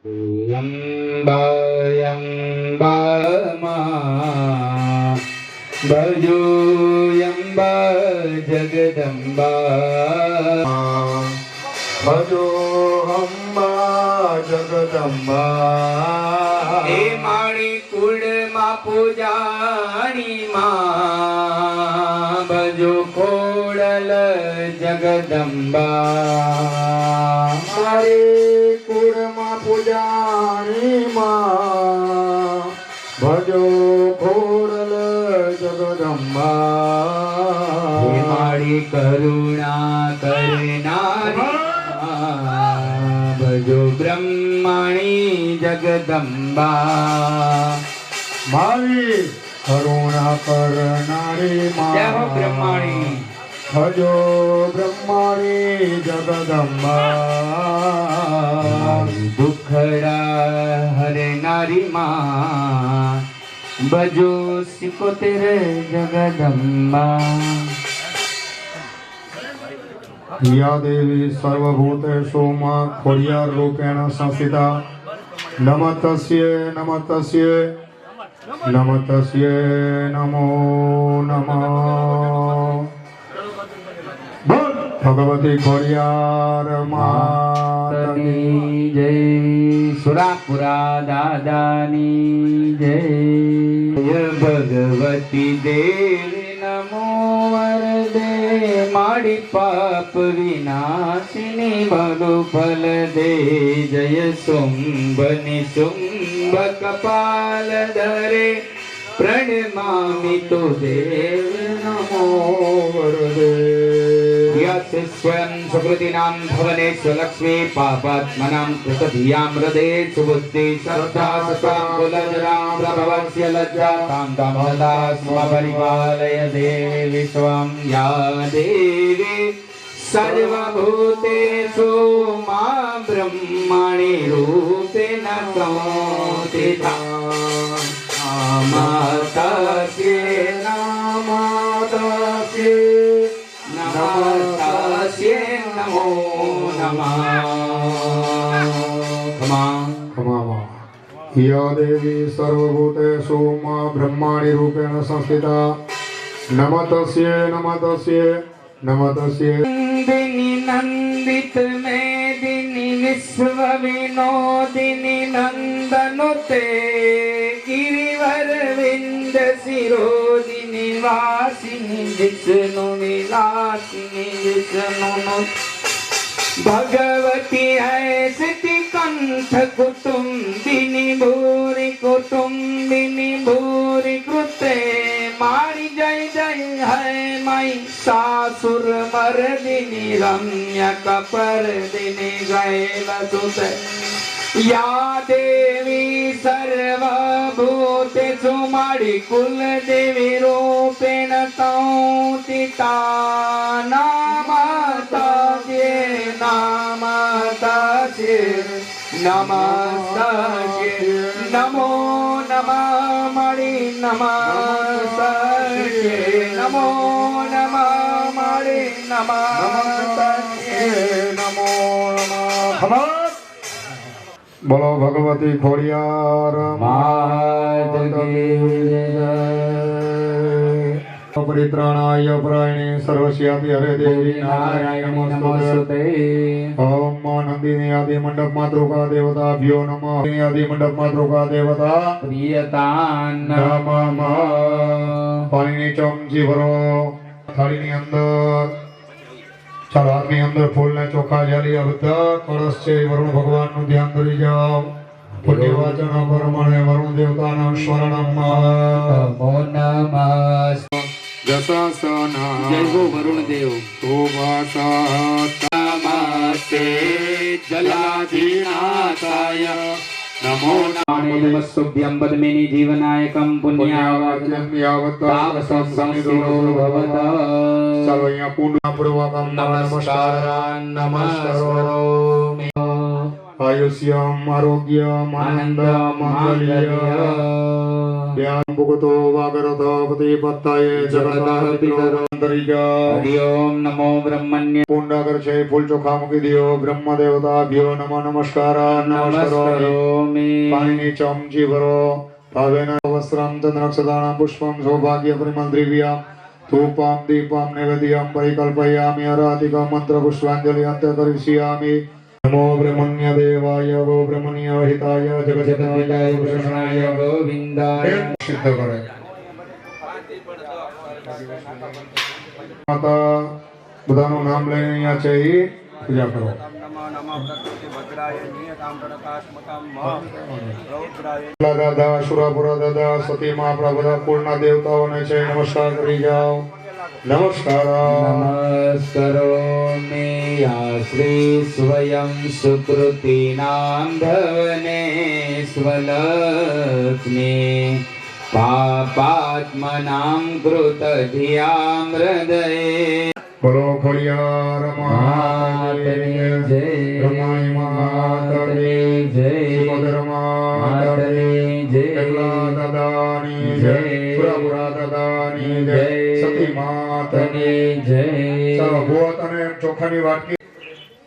यम्बा भजो यम्बा जगदम्बा भजो अम्बा जगदम्बा हे माणी कुल मा पूजाणी मा भजो खोडल जगदम्बा मारे कुळमा पूजाणी मा भजो खोडल जगदम्बा हे माड़ी करुणा करनारी भजो ब्रह्मणी जगदम्बा मारी करुणा करनारी मा जय हो ब्रह्मणी भजो ब्रह्मणी जगदम्बा दुखड़ा हरनारी माँ भजो सिकोतेर जगदम्बा या देवी सर्वभूतेषु मा खोडियार रूपेण संस्थिता नमस्तस्यै नमस्तस्यै नमस्तस्यै नमो नमः बोल भगवती खोडियार माता की जय सुरापुरा दादानी जय भगवती देवी नमो वरदे माड़ी पाप विनाशिनी भगु फल दे जय शुंभ निशुंभ कपाल धरे प्रणमामि तो देव नमो वरदे यस्य स्वयं सुकृतिनां भवने स्वलक्ष्मी पापात्मनां कृतधियां हृदे सुबुद्धि श्रद्धा सताकुलजरां प्रभवस्य लज्जातां दमहता स्म परिपालय देवि स्वं या देवी सर्वभूतेषु मां ब्रह्मणि रूपेण संस्थिता नमस्तस्यै नमस्तस्यै नमस्तस्यै नमो नमः क्षमा या देवी सर्वभूतेषु मा ब्रह्माणि रूपेण संस्थिता नमस्तस्यै नमस्तस्यै नमस्तस्यै नंदिनी नंदित मेदिनी विश्व विनोदिनी नंदनुते गिरिवर विंद शिरोदिनी वासिनी जिष्णु विलासिनी जिष्णु भगवती है सिद्धि कंठ कुटुंबिनी भूरि कुटुंबिनी भूरि कृते मारी जय जय है मई सासुर मर्दिनी रम्य कपर्दिनी गैल सुत या देवी सर्वभूतेषु माड़ी कुल देवी रूपेण संस्थिता नमस्तस्यै नमस्तस्यै नमस्तस्यै नमो नमः मणि नमस्तस्यै नमो नमः मणि नमस्तस्यै नमो नमः बोलो भगवती खोडियार माता की जय। परित्राणाय परायणे सर्वस्यापि हरे देवी नारायण नारायण नमोस्तुते ओम नंदिनी आदि मंडप मातृका देवताभ्यो नमः आदि मंडप मातृका देवता प्रियतान नमः પાણીની ચમચી ભરો થાળીની અંદર ચાલો હાથની અંદર ફૂલને ચોખા જાલી આ બધા કળશ છે એ વરુણ ભગવાનનું ધ્યાન કરી જાઓ પુણ્ય વાચન કર્મણે વરુણ દેવતાના સ્મરણમ નમો નમઃ જસાસના જય હો વરુણ દેવ શોભાસા નમસ્તે જલાધિનાથાય नमो नमस्तुभ्यं पद्मिनी जीवनायकं पुण्यावाचनं तापसंसिरो भवता सर्वया पुण्यपूर्वकं नमस्कारान् नमस्कारो આયુષ્યમ આરોગ્યમ આનંદમ મંગલ્ય જ્ઞાન ભુગતો વાગરથ પતિપત્તાય જગતઃ પિતરો અંતરિજા હરિ ઓમ નમો બ્રહ્મણ્ય પુંડાકર છે ફૂલ ચોખા મૂકી દ્યો બ્રહ્મ દેવતાભ્યો નમઃ નમસ્કાર નમસ્કરોમિ પાણીની ચમચી ભરો ભાવેન વસ્ત્રમ ચંદ્રક્ષદાણમ પુષ્પમ સૌભાગ્ય પરિમલ દ્રવ્યમ ધૂપમ દીપમ નૈવેદ્યમ પરિકલ્પયામિ અરાધિકા મંત્ર પુષ્પાંજલિ અંત્ય કરિષ્યામિ નમો બ્રહ્મણ્ય દેવાય ગો બ્રહ્મણ્ય હિતાય જગજગતાય કૃષ્ણાય ગોવિંદાય સિદ્ધ કરે માતા બધાનું નામ લઈને અહીંયા છે એ પૂજા કરો દાદા સુરાપુરા દાદા સતીમાં આપણા બધા કુળના દેવતાઓને છે નમસ્કાર કરી જાઓ નમસ્કાર નમસ્કરોમિ શ્રી સ્વયં સુકૃતિનામ ધવને સ્વલક્ષ્મી પાપાત્મનાં કૃત ધિયામ હૃદયે બોલો ખોડિયાર માતની જય રમાઈ માતની જય સુભદ્ર માતની જય એકલા દાદાની જય સુરાપુરા દાદાની જય સતી માતની જય ભુવા તને ચોખાની વાટકી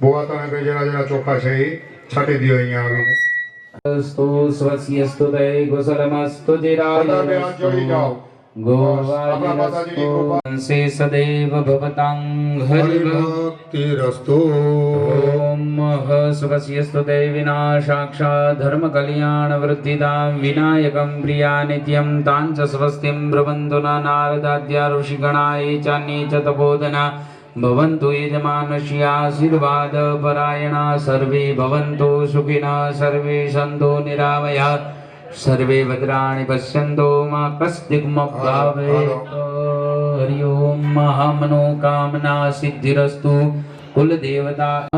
ભુવા તને કઈ જરા ચોખા છે એ છાંટી દો અહીંયા આવીને સ્તુ સ્વસ્યસ્તુ તે કુશલમસ્તુ બધા બે હાથ જોડી જાઓ ગોવાદિરસ્તુ સદૈવ ભવતાં હરિભક્તિરસ્તુ ઓમ સ્વસ્યસ્તુ તે વિનાશાક્ષાत् ધર્મ કલ્યાણ વૃદ્ધિદાં વિનાયકં પ્રિયા નિત્યં તાં ચ સ્વસ્તિં બ્રવન્તુ નારદાદ્યા ઋષિગણા ચાન્ये ચ તપોધના ભવन्तु યજમાનસ્યાશીર્વાદ પરાયણા સર્વે ભવन्तु સુખિનઃ સર્વે સન્તુ નિરામયા સર્વે ભદ્રાણિ પશ્યન્તો મા કશ્ચિદમપ્લાવેત હરિ ઓમ મહામનોકામના સિદ્ધિરસ્તુ કુલદેવતા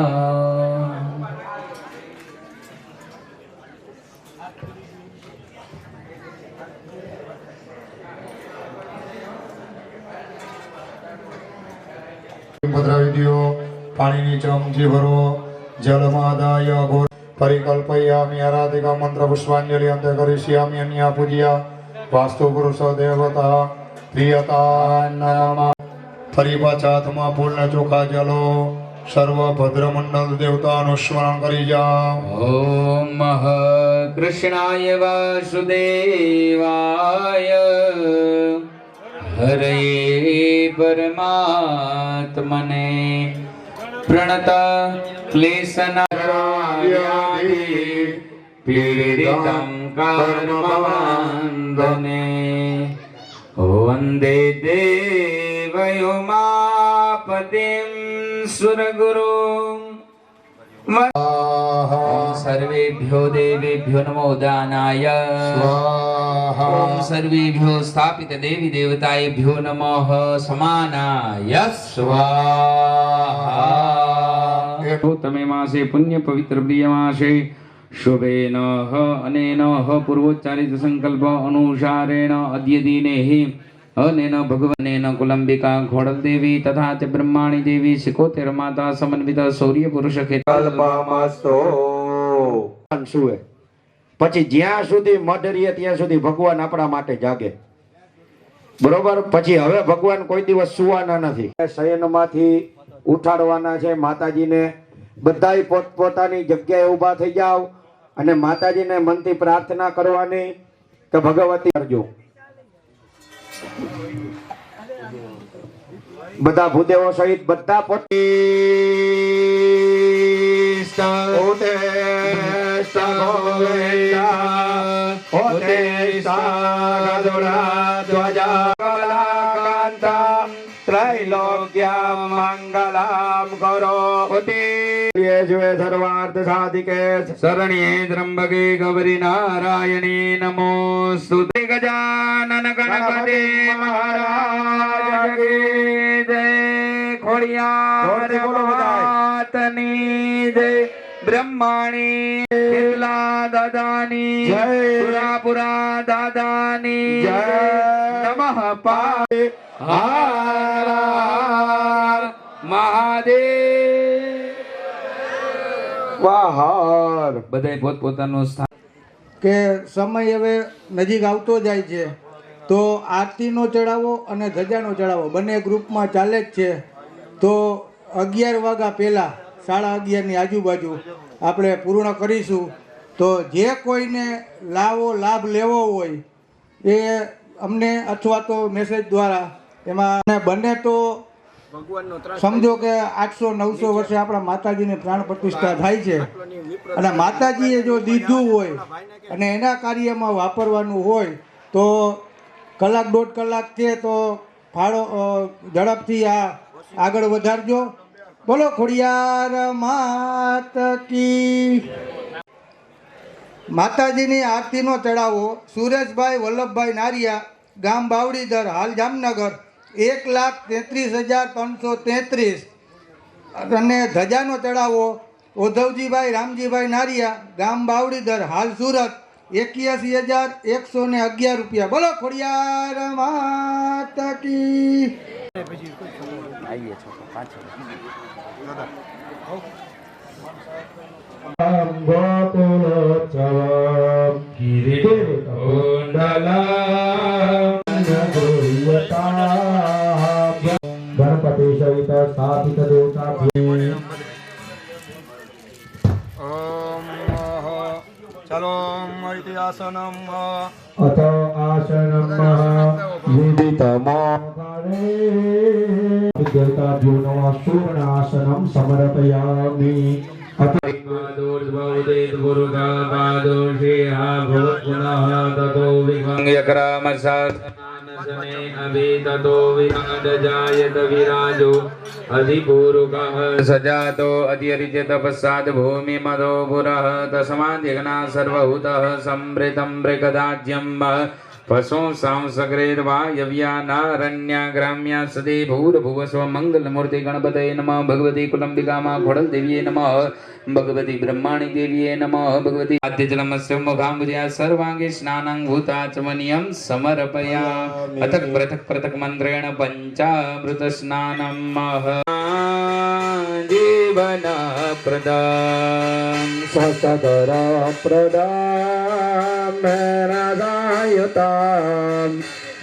પધરાવી દ્યો પાણીની ચમચી ભરો જલમાદાય ઘોર પરિકલ્પયામિ આરાધિકા મંત્ર પુષ્પાંજલિ અંતે કરિષ્યામિ અન્ય પૂજ્યા વાસ્તુ પુરુષ દેવતા પ્રિયતા નમઃ ફરી પાછા હાથમાં ફૂલને ચોખા જલો સર્વ ભદ્ર મંડળ દેવતાનું સ્મરણ કરી જાઓ ઓમ કૃષ્ણાય વાસુદેવાય હરે પરમાત્મને પ્રણત ક્લેશનાવ્યાધિ પીડિतं કર્મબંધને વંદે દેવયુમાપતિં સુરગુરું ઓમ સર્વેભ્યો દેવેભ્યો નમો દાનાય ઓમ સર્વેભ્યો સ્થાપિત દેવી દેવતાએભ્યો નમઃ સમાનાય સ્વાહા તમે માસે પુણ્ય પવિત્ર પ્રિય માસે શુભેન અનેન પૂર્વોચ્ચારિત સંકલ્પ અનુસારેણ અદ્ય દિને અનેન ભગવનેન કુલંબિકા ઘોડલ દેવી તથા ચ બ્રહ્માણી દેવી સિકોતેર માતા સમન્વિત સૌર્ય પુરુષ કલ્પમસ્તો સુવે પછી જ્યાં સુધી મઢરીએ ત્યાં સુધી ભગવાન આપણા માટે જાગે બરોબર પછી હવે ભગવાન કોઈ દિવસ સુવાના નથી શયનમાંથી ઉઠાડવાના છે માતાજીને બધાય પોતપોતાની જગ્યાએ ઊભા થઈ જાવ અને માતાજીને મનથી પ્રાર્થના કરવાની કે ભગવતી કરજો બધા ભૂદેવો સહિત બધા ત્રૈલોક્યમ મંગલમ કરો સર્વાર્થ સાધિકે શરણ્યે ત્રંબકે ગૌરી નારાયણી નમોસ્તુતે ગજાનન ગણપતિ મહારાજ કી જય ખોડિયાર માતની જય બ્રહ્માણી કેટલા દાદાની જય સુરાપુરા દાદાની જય નમઃ પાર્વતી હર હર મહાદેવ વાહર બધાય પોતપોતાનું સ્થાન. કે સમય હવે નજીક આવતો જાય છે તો આરતીનો ચડાવો અને ધજાનો ચડાવો બંને ગ્રુપમાં ચાલે જ છે. તો 11 વાગ્યા પહેલાં 11:30ની આજુબાજુ આપણે પૂર્ણ કરીશું. તો જે કોઈને લાભ લેવો હોય એ અમને અથવા તો મેસેજ દ્વારા એમાં બને તો સમજો કે 800-900 વર્ષે આપણા માતાજીની પ્રાણ પ્રતિષ્ઠા થાય છે અને માતાજીએ જો દીધું હોય અને એના કાર્યમાં વાપરવાનું હોય તો 1-1.5 કલાક છે તો ફાળો ઝડપથી આ આગળ વધારજો. બોલો ખોડિયાર માત કી. માતાજીની આરતીનો ચડાવો સુરેશભાઈ વલ્લભભાઈ નારિયા, ગામ બાવડીદર, હાલ જામનગર, 1,33,333. અને ધજાનો ચડાવો ઓધવજીભાઈ રામજીભાઈ નારિયા, ગામ બાવડીદર, હાલ સુરત, 81,111 રૂપિયા. બોલો ખોડિયાર માત કી. ગણપતિ સહિત સ્થાપિત દેવતા ચલો ઇતિ આસનમ અત આસનમ વિદિતમોદેવતાભ્યો સુવર્ણાસનમ સમર્પયામિ. सजातो अतिरिच्य तपस्साद भूमि मदो पुरः तस्माद्यग्ना सर्वभूतः संवृतं मृगदाज्यं पशुं सांसकृत्वा यव्यानारण्या ग्राम्या सदे भूर्भुवस्व मंगलमूर्ति गणपतये नमः. भगवती कुलंबिकामा खोडल देव्ये नमः. भगवती ब्रह्माणी देव्ये नमः. भगवती आद्यजलमस्य मुखाम्बुजया सर्वांगे स्नानं भूताचमनीयं समर्पयामि. अथक पृथक मंत्रेण पंचामृत स्नानं जीवन प्रदान ससगर प्रदाम मेरादायताम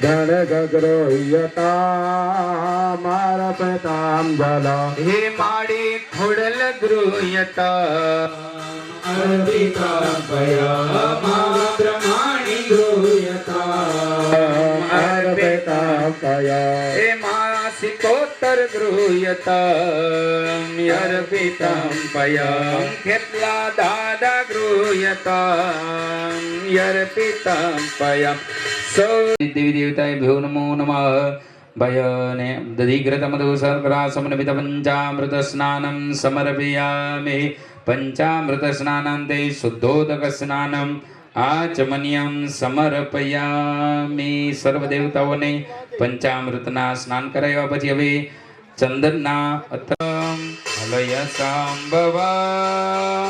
गणगग्रोह्यताम अर्पिताम जल हे माडी खोडल गृह्यता अर्पिता पयामा ब्रह्माणि गृह्यता अर्पिताम पया हे मासिकोत्तर गृह्यता अर्पितं पयं खेतला दादा गृह्यता अर्पितं पयं सौ देवी देवताय भ्यो नमो नमः. भयने दधिघृतमधु शर्करा समन्वित पंचामृत स्नानं समर्पयामि. पंचामृत स्नानान्ते शुद्धोदक स्नानं आचमनीयं समर्पयामि. सर्व देवताओने पंचामृतना स्नान કરાવ્યા પછી હવે ચંદનના અતમ હલય સાંભવા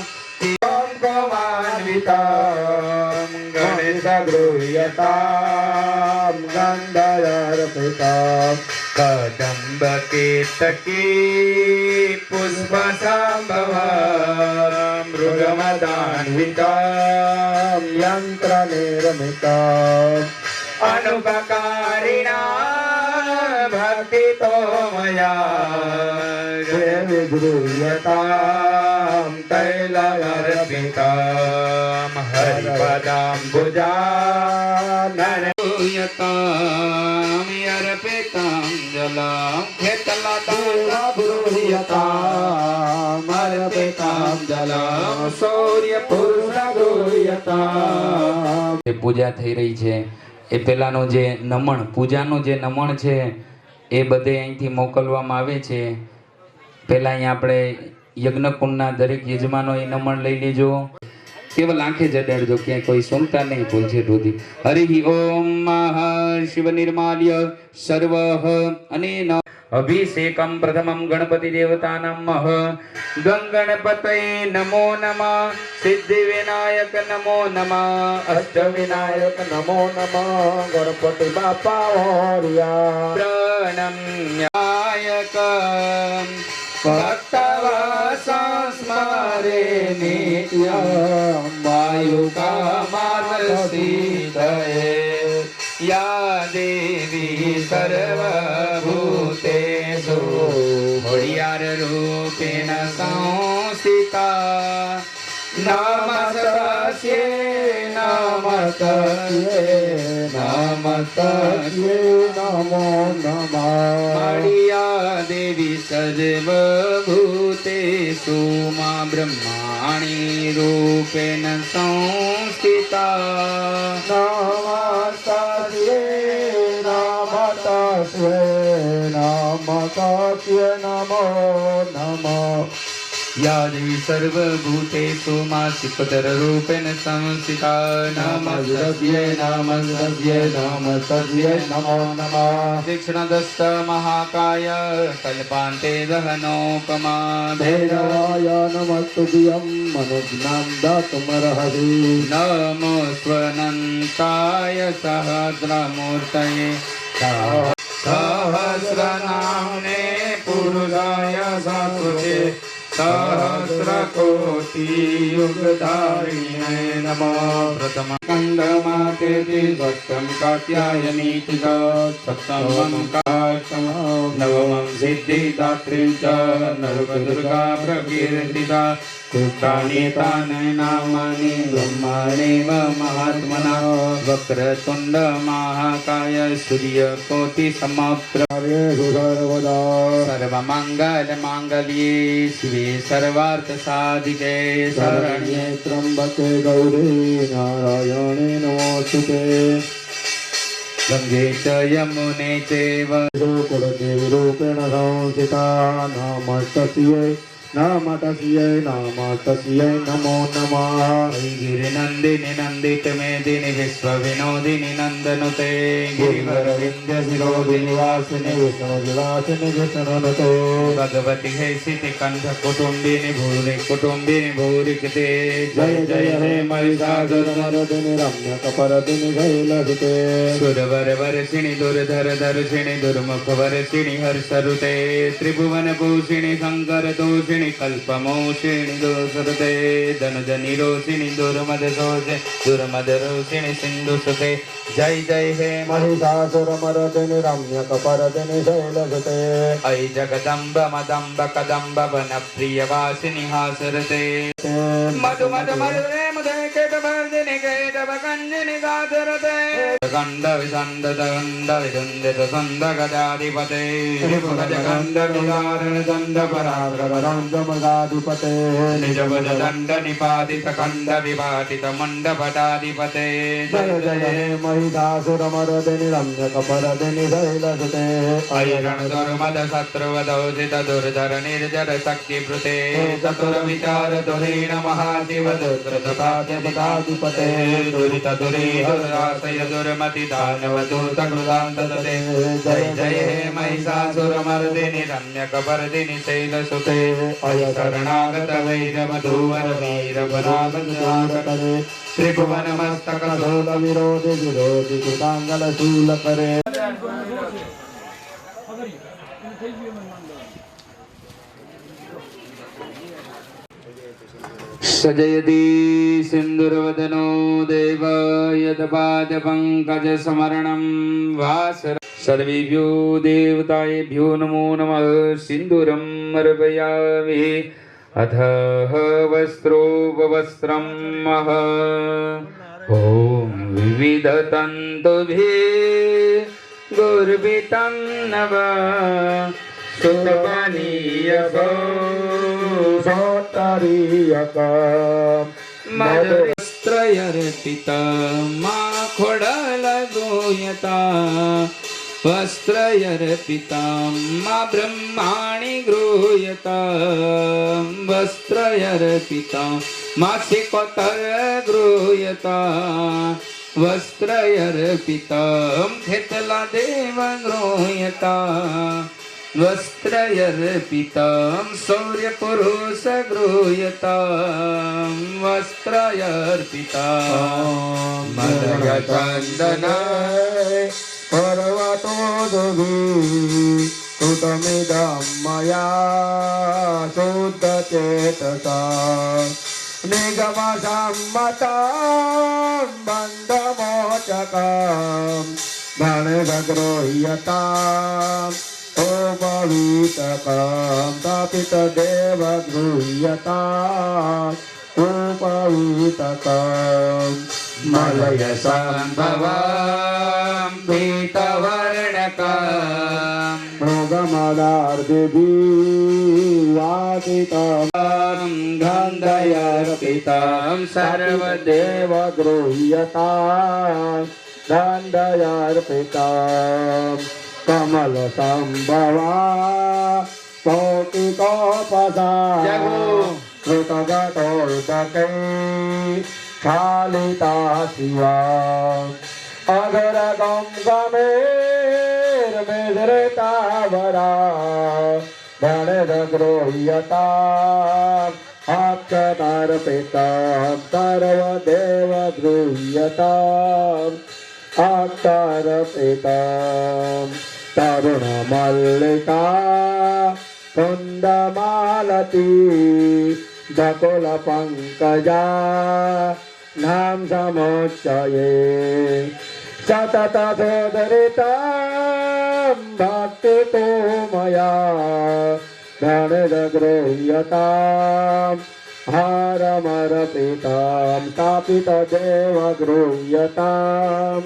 ભગવાન્વિતામ ગણેશ ગૃહ્યતામ ગંધર્પિતામ કદંબ કેતકી પુષ્પ સાંભવા મૃગમદાન્વિતામ યંત્ર નિર્મિતામ અનુપકારિણા ભક્તિ તો મયા દેવી ગૃહ્યતામ તૈલાર્પિતામ હરિપદાંબુજાનન ગૃહ્યતામ અર્પિતામ જલમ ખેતલા ગૃહ્યતામ અર્પિતામ જલમ સૌર્ય પુરુષ ગૃહ્યતામ. પૂજા થઈ રહી છે એ પહેલાનું જે નમણ પૂજાનું જે નમણ છે એ બધે અહીંથી મોકલવામાં આવે છે. પહેલા અહીંયા આપણે યજ્ઞકુંડના દરેક યજમાનો એ નમણ લઈ લેજો. કેવલ આંખે જડાડજો, ક્યાંય કોઈ સુમતા નહીં ભૂલશે ઢોધી. હરિ ઓમ શિવ નિર્માલ્ય સર્વ અનેન અભિષેકમ પ્રથમમ ગણપતિ દેવતાનમ ગંગણપતये નમો નમઃ. સિદ્ધિ વિનાયક નમો નમઃ. અષ્ટવિનાયક નમો નમઃ. ગણપતિ બાપા ઓરિયા પ્રણમ્યાયક ભક્તવાસા સ્મરે नित्यं वायुकामावस्थितये या देवी सर्वभूतेषु रूपेण संस्थिता नमस्तस्यै नमस्तस्यै नमस्तस्यै नमो नमः मणिया देवी सर्वभूतेषु मा ब्रह्माणि रूपेण संस्थिता नमस्तस्यै नमस्तस्यै नमस्तस्यै नमो नमः या देवी सर्वभूतेषु मासिकतररूपेण संस्थिता नमस्तस्यै नमस्तस्यै नमस्तस्यै नमो नमः तीक्ष्णदस्त महाकाय कल्पान्ते दहनोपमा भैरवाय नमस्तुभ्यं मनोज्ञां दातुमर्हसि नमो स्वनन्ताय सहस्रमूर्तये सहस्रनाम्ने पुरुषाय सकृते सहस्रकोटियुगधारिणे नमः प्रथम स्कन्धमातेति षष्ठं कात्यायनी च सप्तमं काष्ठं नवमं सिद्धिदात्रीं च नरकदुर्गा प्रकीर्तिता सूत्राणि तानि नामानि ब्रह्मणेव महात्मना वक्रतुण्ड महाकाय सूर्यकोटिसमप्रभे सर्वदा सर्वमङ्गलमाङ्गल्ये शिवे सर्वार्थसाधिके शरण्ये त्र्यम्बके गौरी नारायणे नमोस्तुते गंगे च यमुने चैव कुलदेवीरूपेण संस्थिता नमस्तस्यै नमस्तस्यै नमस्तस्यै नमो नमः गिरिनन्दिनि नन्दित मेदिनि विश्वविनोदिनि नन्दनुते गिरिवरविन्द्यशिरोदिनि वासिनि विष्णुविलासिनि विष्णुनुते भगवति हैसिति कण्ठकुटुम्बिनि भूरि कुटुम्बिनि भूरिकृते जय जय हे महिषासुरमर्दिनि रम्यकपरदिनि शैलसुते सुरवरवर्षिणि दुर्धर दर्शिनि दुर्मुखवर्षिणि हर्षरुते त्रिभुवनभूषिणि शङ्करदोषिणि कल्पमोषिणि दोषरुते धनुजनि रोषिणि दुर्मदशोषे दुर्मदरोषिणि सिन्धुसुते जय जय हे महिषासुरमर्दिनि रम्यकपरदिनि शैलसुते अयि जगदम्ब मदम्ब कदम्ब वनप्रियवासिनि हासरते मधु मधु मरुदे मुदे केटवर्धिनि केटवकञ्जिनि गाधरते गण्ड विसण्ड दण्ड विदुन्दित सन्द गजाधिपते गज गण्ड निवारण दण्ड पराक्रमदण्डमगाधिपते निज भज दण्ड निपातित खण्ड विभाटित मण्डपटाधिपते जय जय हे महिषासुरमर्दिनि रम्यकपरदिनि शैलसुते अयि रणदुर्मद शत्रुवदौषित दुर्धर निर्जर शक्तिभृते चतुर्विचार धुरीण महाशिव दुर्धृतपाद्यपदाधिपते दुरित दुरीहराशय दुर्मति दानव दूत कृतान्तते जय जय हे महिषासुरमर्दिनि रम्यकपर्दिनि शैलसुते अय शरणागत वैरवधूवर वीरवरागतरे त्रिभुवनमस्तक शूल विरोधि विरोधि कृताङ्गल शूल करे सजयति सिन्दूरवदनो देव यत्पादपङ्कजस्मरणं वासर सर्वेभ्यो देवताभ्यो नमो नमः सिन्दूरं अर्पयामि अथ वस्त्रोपवस्त्रं मह ॐ विविधतन्तुभिः गुर्भितं नव सोत्तरीयक मधुरस्त्रयर्पिता मा खोडलगोयता वस्त्रयर्पिता मा ब्रह्माणि गृह्यता वस्त्रयर्पिता मा शिकोतर गृह्यता वस्त्रयर्पितं खेतला देव गृह्यता वस्त्रयर्पितं शौर्यपुरुष गृह्यतां वस्त्रयर्पितं मदयचन्दन पर्वतो दुभि कृतमिदं मया शुद्धचेतसा निगमसम्मतं बन्धमोचकं गणगृह्यताम् उपवीतकं तापितदेव गृह्यताम् उपवीतकम् मलयसम्भवं पीतवर्णकं मृगमदार्दिवादितं गन्धयर्पितं सर्वदेव देव गृह्यताम् दण्डयर्पितम् कमलसम्भवा कौतिकोपसा जगो कृतगतोदके क्षालिता शिवा अगरगं गमेर्मिश्रितावरा गणगृह्यताम् अक्षतार्पितां सर्वदेव गृह्यताम् अक्षतार्पिताम् तरुणमल्लिका कुन्दमालती बकुलपङ्कजा नाम समुच्चये सततसोदरितां भक्तितो मया गणगृह्यताम् हारमर्पितां स्थापितदेव गृह्यताम्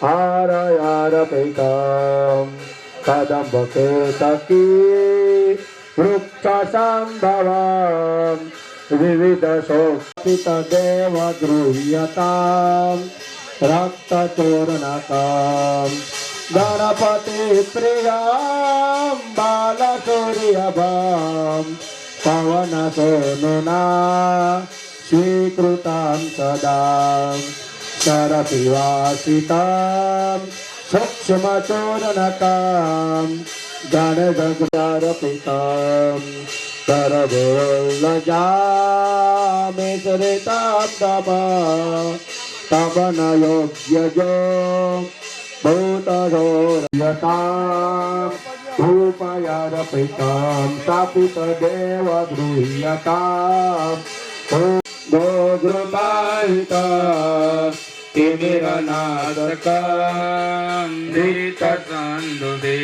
हारयार्पिताम् कदम्बकेतकी वृक्षसम्भवाम् विविधशोभितदेव गृह्यताम् रक्तचूर्णकाम् गणपतिप्रियां बालसूर्यभां पवनसोनुना स्वीकृतां सदा सरपिवासितां सूक्ष्मचूर्णकां गणगर्पितां करगोलजामिश्रितां तपा तपनयोग्यजो भूतधोर्यतां धूपयार्पितां स्थापितदेव गृह्यतां गोघृताहिता तिमिरनादकं धृतसन्दुभे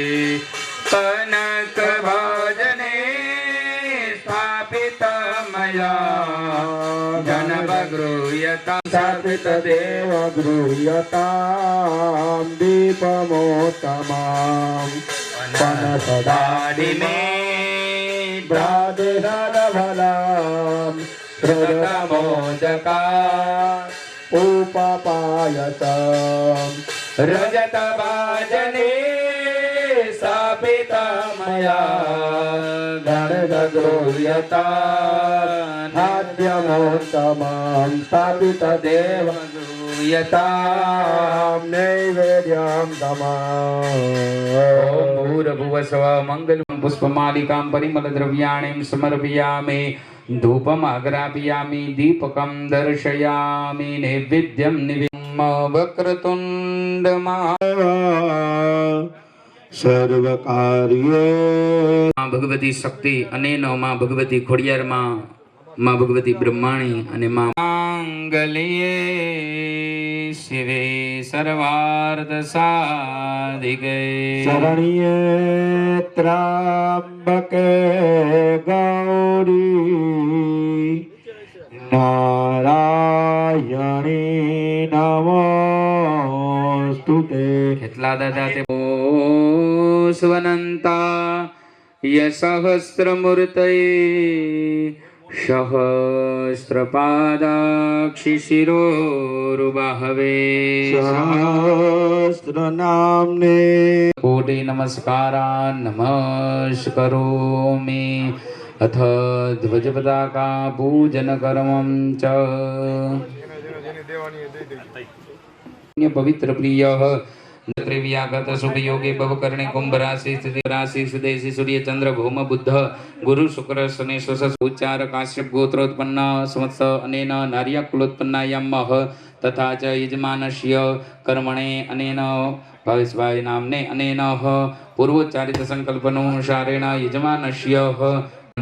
कनकभाजने स्थापितमया जनभगृह्यतां स्थापितदेव गृह्यतां दीपमोत्तमां पनसदाडिमे भ्रादिरलभलां रतमोदका उपापायतां रजतभाजने स्थापितमया गणगृह्यतां खाद्यमोत्तमां स्थापितदेव यतां नैवेद्यं तमाम् ॐ भूर्भुवस्व मङ्गलं पुष्पमालिकां परिमलद्रव्याणिं समर्पयामि धूपमाग्रापयामि दीपकं दर्शयामि नैवेद्यं वक्रतुण्डमा सर्वकार्ये માં ભગવતી શક્તિ અને માં ભગવતી ખોડિયારમાં માં ભગવતી બ્રહ્માણી અને માં માંગલ્યે શિવે સર્વાર્થ સાધિકે શરણ્યે ત્રંબકે ગૌરી નારાયણી નમોસ્તુતે. કેટલા દાદા તે સ્વનંતા યસહસ્રમૂર્તયે સહસ્રપાદાક્ષિ શિરોરુબાહવે સહસ્ર નામને કોટી નમસ્કારા નમસ્કરોમિ અથ ધ્વજ પતાકા પૂજન કર્મં ચ પવિત્ર પ્રિય ત્રિવ્યાગત શુભ યોગે ભવકર્ણે કુંભ રાશિ સ્થિતિ રાશિ સુદેશી સૂર્ય ચંદ્ર ભૌમ બુદ્ધ ગુરુ શુક્ર શનિ સુસ ઉચ્ચાર કાશ્યપ ગોત્રોત્પન્ન સંવત્સ અનેન નાર્યા કુલોત્પન્નાયામ તથા ચ યજમાનસ્ય કર્મણે અનેન ભાવેશભાઈ નામને અનેનઃ પૂર્વોચ્ચારિત સંકલ્પનુસારેણ યજમાનસ્ય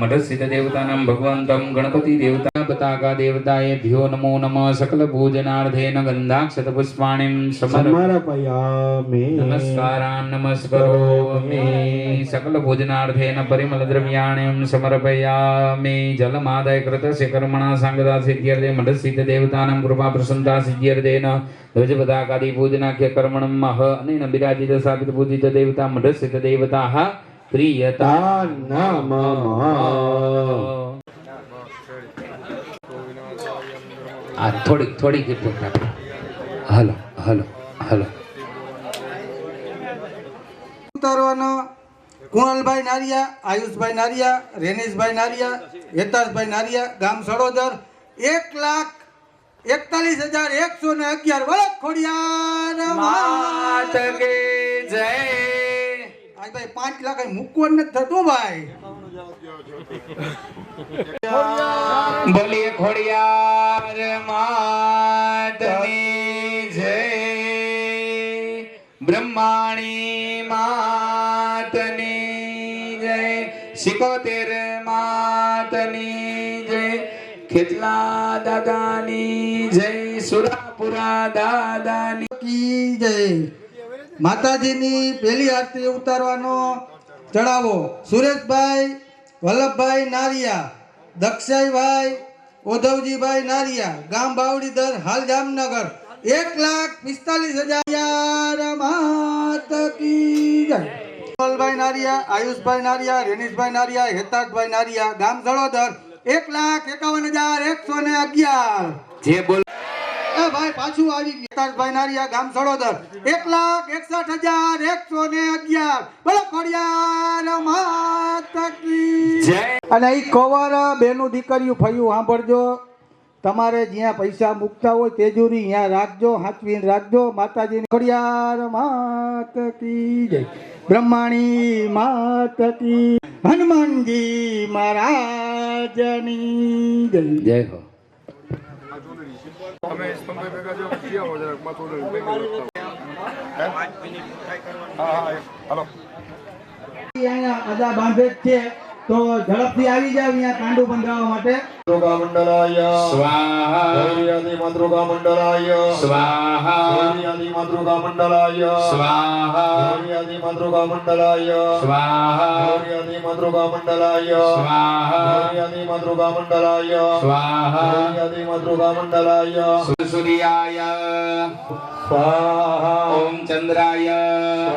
મઠસ્થિત દેવતાનાં ભગવન્तं ગણપતિ દેવતા પતાકા દેવતાયેભ્યો નમો નમઃ સકલ પૂજનાર્થેન ગંધાક્ષત પુષ્પાણિં સમર્પયામિ નમસ્કારાन् નમસ્કરોમિ સકલ પૂજનાર્થેન પરિમલ દ્રવ્યાણિં સમર્પયામિ જલમાદાય કૃતસ્ય કર્મણા સાંગતા સિદ્ધ્યર્થે મઠસ્થિત દેવતાનાં કૃપા પ્રસન્નતા સિદ્ધ્યર્થેન ધ્વજ પતાકાદિ પૂજનાખ્ય કર્મણં મહ અનેન બિરાજિત સ્થાપિત પૂજિત દેવતા મઠસ્થિત દેવતાઃ પ્રિયતા નમઃ આ થોડીક હલો હલો હલો ઉતારવાનો કુણાલભાઈ નારિયા, આયુષભાઈ નારિયા, રેનીશભાઈ નારિયા, હેતાશભાઈ નારિયા, ગામ સડોદર 1,41,111 વરસ ખોડિયાર માત કે જય આ ભાઈ 5 લાખ મૂકવાનું નથી થતું ભાઈ. બોલીએ ખોડિયાર માતની જય બ્રહ્માણી માતની જય 71 માતની જય ખેતલા દાદાની જય સુરાપુરા દાદાની કી જય. માતાજીની પહેલી આરતી ઉતારવાનો ચડાવો સુરેશભાઈ વલ્લભભાઈ નારિયા, દક્ષાઈભાઈ ઓધવજીભાઈ નારિયા, ગામ બાવડીદર, હાલ જામનગર 1,45,000 માત કી જય. કુણાલભાઈ નારિયા, આયુષભાઈ નારિયા, રેનીશભાઈ નારિયા, હેતાશભાઈ નારિયા, ગામ સડોદર 1,51,111 જે બોલ એ ભાઈ પાછું આવી ગયું. હેતાશભાઈ નારિયા, ગામ સડોદર 1,61,111 બોલો ખોડિયાર માત કી જય. અને એ કવર બેનું દીકરીઓ ફયું સાંભળજો, તમારે જ્યાં પૈસા મૂકતા હોય તેજુરી ત્યાં રાખજો, હાચવીને રાખજો. માતાજીની ખોડિયાર માત કી જય, બ્રહ્માણી માત કી, હનુમાનજી મહારાજની જય. જય હો અહીંયા અદા બાંધે જ છે, તો ઝડપથી આવી જાવ અહીંયા કાંડુ બંધાવવા માટે. માતૃકા મંડલાય સ્વાહા ગૌરીયાદિ માતૃકા મંડલાય સ્વાહા ગૌરીયાદિ માતૃકા મંડલાય સ્વાહા ગૌરીયાદિ માતૃકા મંડલાય સ્વાહા ગૌરીયાદિ માતૃકા મંડલાય સ્વાહા ગૌરીયાદિ માતૃકા મંડલાય સ્વાહા ગૌરીયાદિ માતૃકા મંડલાય સૂર્યાય સ્વાહા ઓમ ચંદ્રાય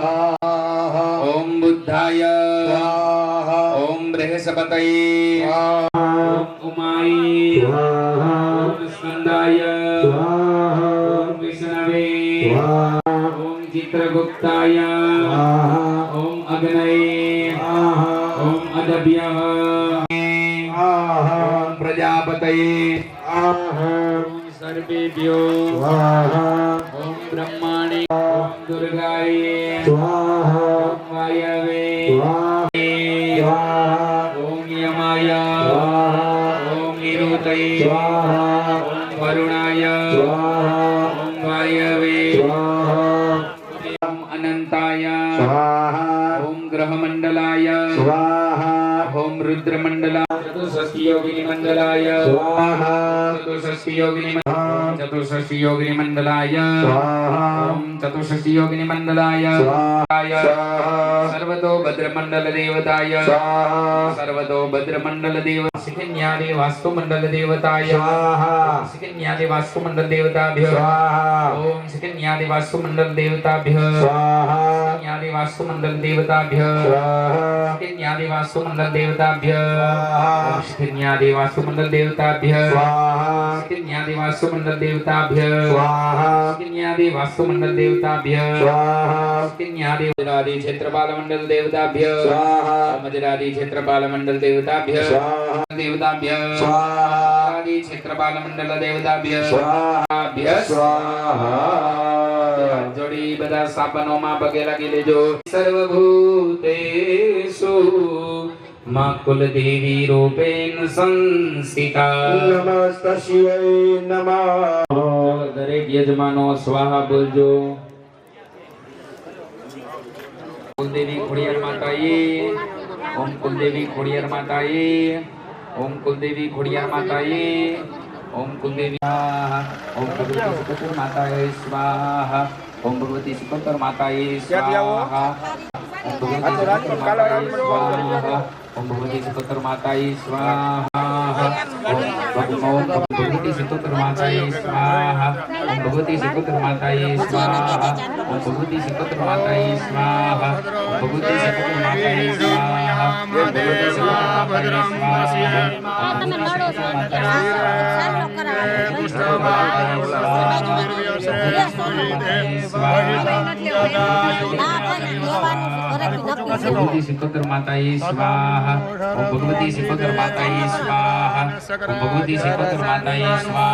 સ્વાહા ઓમ બુદ્ધાય સ્વાહા ઓમ બૃહસ્પતये ઓમ ઉમાય ઓમ સ્કંદાય ઓમ વિષ્ણવે ઓમ ચિત્રગુપ્તાય ઓમ અગ્નये ઓમ અદભ્ય ઓમ પ્રજાપતये ઓમ સર્વેભ્યો ઓમ બ્રહ્માણે ઓમ દુર્ગાય ઓમ વાયવે ઓમ યમાય ઓમ નિરુતये ઓમ વરુણાય ઓમ વાયવે ઓમ અનંતાય ઓમ ગ્રહમંડલાય ઓમ રુદ્રમંડલાય ચતુષ્ષષ્ટિ યોગિની મંડલાય ચતુષ્ષષ્ટિ યોગિની ચતુષ્ષષ્ટિ યોગિની મંડલાય ઓમ ચતુષ્ષષ્ટિ યોગિની મંડલાય સર્વતો ભદ્રમંડલ દેવતાય સર્વતો ભદ્રમંડલ દેવ સિકન્યાદિ વાસ્તુ મંડલ દેવતાય સિકન્યાદિ વાસ્તુ મંડલ દેવતાભ્ય ઓમ સિકન્યાદિ વાસ્તુ મંડલ દેવતાભ્ય સિકન્યાદિ વાસ્તુ મંડલ દેવતાભ્ય સિકન્યાદિ વાસ્તુ મંડલ દેવતાભ્ય સિકન્યાદિ વાસ્તુ મંડલ દેવતાભ્ય સિકન્યાદિ વાસ્તુ મંડલ દેવતાભ્ય સિકન્યાદિ વાસ્તુ મંડલ દેવતાભ્ય સિકન્યાદિ મજરાદિ ક્ષેત્રપાલ મંડલ દેવતાભ્ય મજરાદિ ક્ષેત્રપાલ મંડલ દેવતાભ્ય દેવતાભ્ય મજરાદિ ક્ષેત્રપાલ મંડલ દેવતાભ્ય જોડી બધા સ્થાપનોમાં પગે લાગી લેજો. સર્વભૂતેષુ માં કુલદેવી રૂપેણ સંસ્થિતા નમસ્તસ્યૈ નમઃ. દરેક યજમાનો સ્વાહા બોલજો. માતાએ ઓમ કુલદેવી ખોડિયાર માતાએ ઓમ કુલદેવી ખોડિયાર માતાએ ઓમ કુલદેવી ઓમ ભગવતી સુકોતર માતાએ સ્વાહા ઓમ ભગવતી સુકોતર માતાએ સ્વાહા ઓમ ભગવતી સુકોતર માતાએ સ્વાહા ઓમ ભગવતી સુકોતર માતાએ સ્વાહા ઓમ ભગવતી સુકોતર માતાએ સ્વાહા ઓમ ભગવતી સુકોતર માતાએ સ્વાહા ઓમ ભગવતી સુકોતર માતાએ સ્વાહા ઓમ ભગવતી સુકોતર ભગવતી સિકોતર માતાએ સ્વાહા ઓમ ભગવતી સિકોતર માતાએ સ્વાહા ઓમ ભગવતી સિકોતર માતાએ સ્વાહા ઓમ ભગવતી સિકોતર માતાએ સ્વાહા ઓમ ભગવતી સિકોતર માતાએ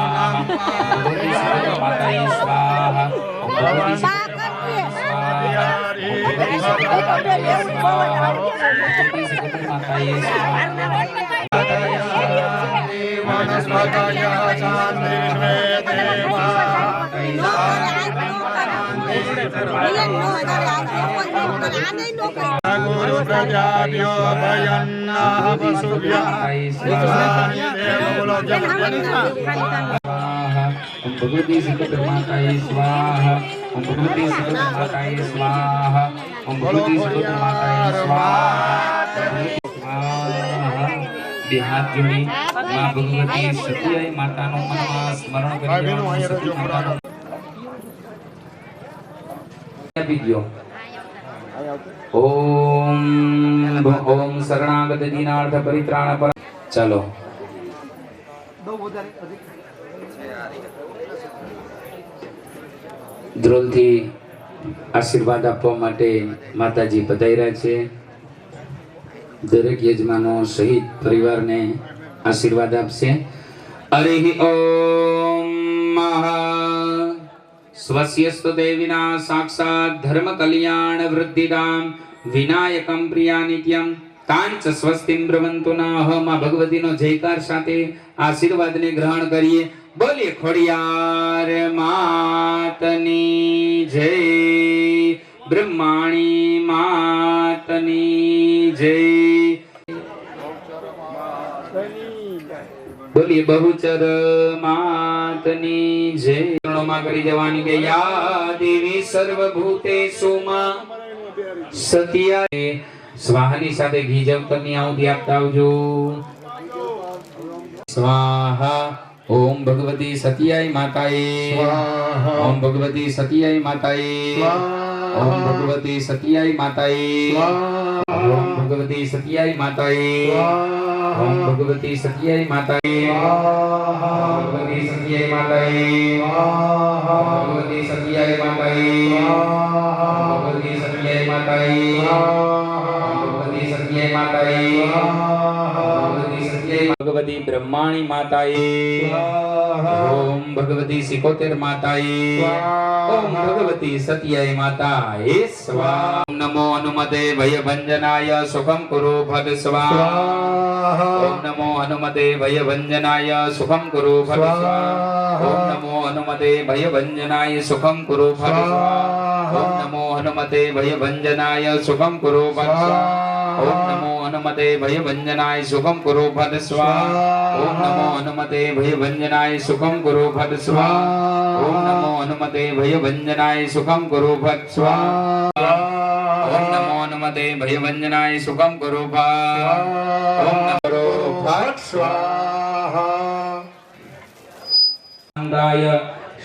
ઓમ ભગવતી સિકોતર માતાએ સ્વાહા ઓમ ભગવતી સિકોતર માતાએ સ્વાહા ઓમ ભગવતી સિકોતર માતાએ સ્વાહા બે હાથ જોડી માં ભગવતી સતીયાઈ માતાનો મનમાં સ્મરણ કરી સતી માતાનો આપી દો ઓમ શરણાગત દીનાર્થ પરિત્રાણ પર ચાલો ધ્રોલથી આશીર્વાદ આપવા માટે માતાજી પધાર્યા છે. દરેક યજમાનો સહિત પરિવારને આશીર્વાદ આપશે. હરિ ઓમ સ્વસ્યસ્તુ દેવીના સાક્ષાત ધર્મ કલ્યાણ વૃદ્ધિદામ વિનાયકમ પ્રિયા નિત્યમ કાંચ સ્વસ્તિમ બ્રવંતુ નઃ. માં ભગવતીનો જયકાર સાથે આશીર્વાદને ગ્રહણ કરીએ. બોલીએ ખોડિયાર માતની જય, બ્રહ્માણી માતની જય. બોલીએ બહુચર માતની જય. ચરણોમાં કરી જવાની કે યા દેવી સર્વભૂતેષુ માં સત્યા. સ્વાહાની સાથે ઘી જવતરની આહુતિ આપતા આવજો. સ્વાહા. ઓમ ભગવતી સત્યાય માતાએ સ્વાહા. ઓમ ભગવતી સત્યાય માતાએ સ્વાહા. ઓમ ભગવતી સત્યાય માતાએ સ્વાહા. ઓમ ભગવતી સત્યાય માતાએ સ્વાહા. ઓમ ભગવતી સત્યાય માતાએ સ્વાહા. ભગવતી સત્યાય માતાએ સ્વાહા. ભગવતી સત્યાય માતાએ સ્વાહા. ભગવતી સત્યાય માતાએ સ્વાહા. ભગવતી સત્યાય માતાએ સ્વાહા. ભગવતી બ્રહ્માણી માતાએ ઓમ ભગવતી સિકોતેર માતાએ ઓમ ભગવતી સત્યાય માતાએ સ્વાહા. નમો હનુમતે ભયભંજનાય સુખમ કુરુ ભદ સ્વાહા. ઓમ નમો હનુમતે ભયભંજનાય સુખમ કુરુ ભદ સ્વાહા. ઓમ નમો હનુમતે ભયભંજનાય સુખમ કુરુ ભદ સ્વાહા. ઓમ નમો હનુમતે ભયભંજનાય સુખમ કુરુ ભદ સ્વાહા. ઓમ નમો હનુમતે ભયભંજનાય સુખમ કુરુ ભદ સ્વાહા. ઓમ નમો હનુમતે ભયભંજનાય સુખમ કુરુ ભદ સ્વાહા. ઓમ નમો હનુમતે ભયભંજનાય સુખમ કુરુ ભદ સ્વાહા. ઓમ નમો હનુમતે ભયભંજનાય સુખમ કુરુ ભદ. ઓમ નમો ભદ સ્વાહા. અંગાય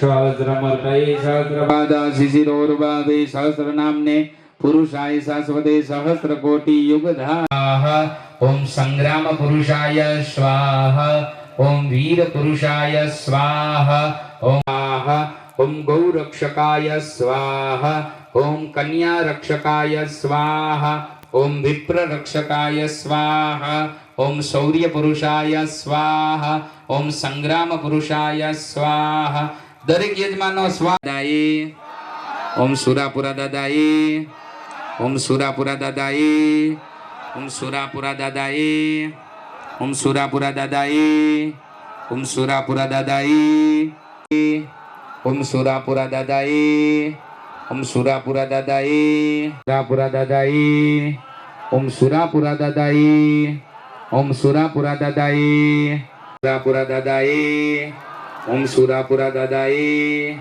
સહસ્રમર્તये સહસ્રપાદા શિશિરોર્ભાવે સહસ્રનામને પુરુષાય શાશ્વતે સહસ્રકોટિ યુગધા. ઓમ સંગ્રામ પુરુષાય સ્વાહા. ઓમ વીર પુરુષાય સ્વાહા. ઓમ ગૌરક્ષકાય સ્વાહા. ઓમ કન્યા રક્ષકાય સ્વાહા. ઓમ વિપ્ર રક્ષકાય સ્વાહા. ઓમ શૌર્ય પુરુષાય સ્વાહા. ઓમ સંગ્રામ પુરુષાય સ્વાહા. દરેક યજમાનો સ્વાદાયે. ઓમ સુરાપુરા દાદાએ. ઓમ સુરાપુરા દાદાએ. ઓમ સુરાપુરા દાદાએ. ઓમ સુરાપુરા દાદાએ. ઓમ સુરાપુરા દાદાએ. ઓમ સુરાપુરા દાદાએ. ઓમ સુરાપુરા દાદાએ. સુરાપુરા દાદાએ. ઓમ સુરાપુરા દાદાએ, ઓમ સુરાપુરા દાદાએ, સુરાપુરા દાદાએ, ઓમ સુરાપુરા દાદાએ,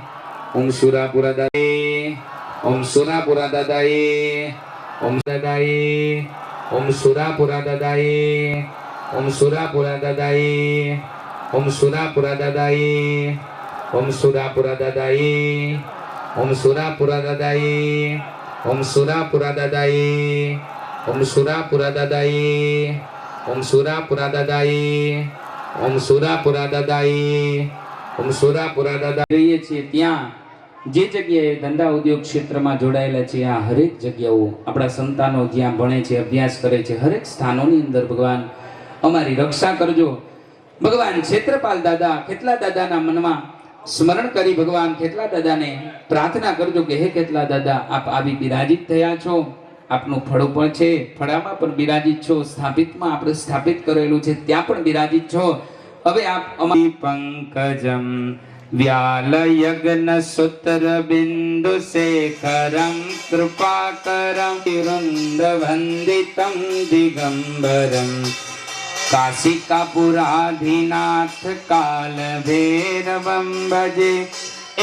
ઓમ સુરાપુરા દાદાએ, ઓમ સુરાપુરા દાદાએ, ઓમ દાદાએ, ઓમ સુરાપુરા દાદાએ, ઓમ સુરાપુરા દાદાએ, ઓમ સુરાપુરા દાદાએ, ઓમ સુરાપુરા દાદાએ, ઓમ સુરાપુરા દાદાએ, ઓમ સુરાપુરા દાદાએ, ઓમ સુરાપુરા દાદાએ, ઓમ સુરાપુરા દાદાએ, ઓમ સુરાપુરા દાદાએ, ઓમ સુરાપુરા દાદા જોઈએ છીએ ત્યાં જે જગ્યાએ ધંધા ઉદ્યોગ ક્ષેત્રમાં જોડાયેલા છે આ હરેક જગ્યાઓ આપણા સંતાનો જ્યાં ભણે છે અભ્યાસ કરે છે હરેક સ્થાનોની અંદર ભગવાન અમારી રક્ષા કરજો. ભગવાન ક્ષેત્રપાલ દાદા ખેતલા દાદાના મનમાં સ્મરણ કરી ભગવાન ખેતલા દાદાને પ્રાર્થના કરજો કે હે ખેતલા દાદા આપ આવી બિરાજિત થયા છો, આપનું ફળો પણ છે, ફળામાં પણ બિરાજિત છો, સ્થાપિતમાં આપણે સ્થાપિત કરેલું છે ત્યાં પણ બિરાજિત છો. હવે આપ અમારી પંકજમ વ્યાલયગ્ન સૂત્ર બિંદુ શેખરમ કૃપાકરમ વૃંદ વંદિતમ દિગંબરમ કાશિકાપુરાધિનાથ કાલ ભૈરવમ ભજે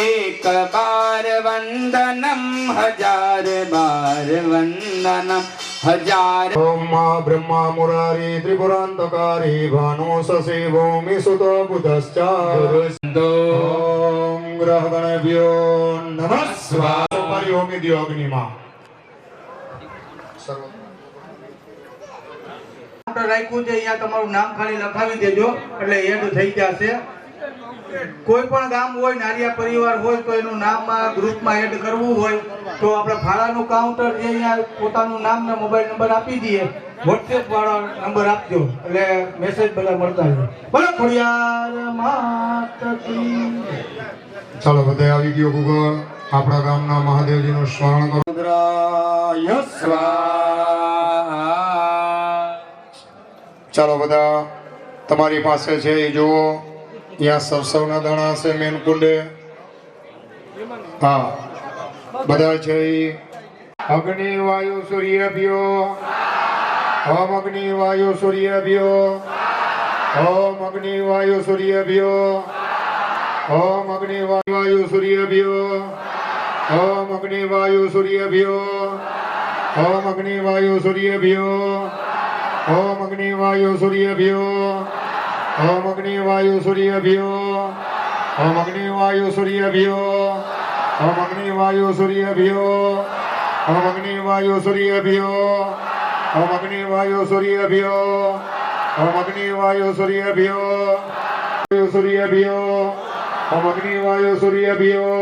એક બાર વંદનમ હજાર બાર વંદનમ હજાર. ઓમ મા બ્રહ્મા મુરારી ત્રિપુરાંતકારી ભાનો શશી ભૂમિ સુતો બુધશ્ચ ઓમ ગ્રહ ગણભ્યો નમઃ સ્વાહા. પરિહોમી દ્યો અગ્નિમાં રાખ્યું છે અહીંયા તમારું નામ ખાલી લખાવી દેજો એટલે એડ થઈ જશે. કોઈ પણ ગામ હોય નારિયા પરિવાર હોય તો એનું નામ આ ગ્રુપમાં એડ કરવું હોય તો આપણે ફાળાનું કાઉન્ટર જે અહીંયા પોતાનું નામ ને મોબાઈલ નંબર આપી દઈએ, વોટ્સએપ વાળો નંબર આપજો એટલે મેસેજ બધા મળતા રહે. બોલો ખોડિયાર માત કી. ચાલો બધા આવી ગયો ગુગળ આપણા ગામના મહાદેવજીનું સ્મરણ કરો. રુદ્રાય સ્વાહા. ચાલો બધા તમારી પાસે છે એ જુઓ, ત્યાં સરસવના દાણા છે મેન કુંડે. હા બધા છે અગ્નિ વાયુ સૂર્યભ્યો ઓમ અગ્નિ વાયુ સૂર્યભ્યો ઓમ અગ્નિ વાયુ સૂર્યભ્યો ઓમ અગ્નિ વાયુ સૂર્યભ્યો ઓમ અગ્નિ વાયુ સૂર્યભ્યો ઓમ અગ્નિ વાયુ સૂર્યભ્યો ઓમ અગ્નિ વાયુ સૂર્યભ્યો ઓમ અગ્નિ વાયુ સૂર્યભ્યો ઓમ અગ્નિ વાયુ સૂર્યભ્યો ઓમ અગ્નિ વાયુ સૂર્યભ્યો ઓમ અગ્નિ વાયુ સૂર્યભ્યો ઓમ અગ્નિ વાયુ સૂર્યભ્યો ઓમ અગ્નિ વાયુ સૂર્યભ્યો સૂર્યભ્યો ઓમ અગ્નિ વાયુ સૂર્યભ્યો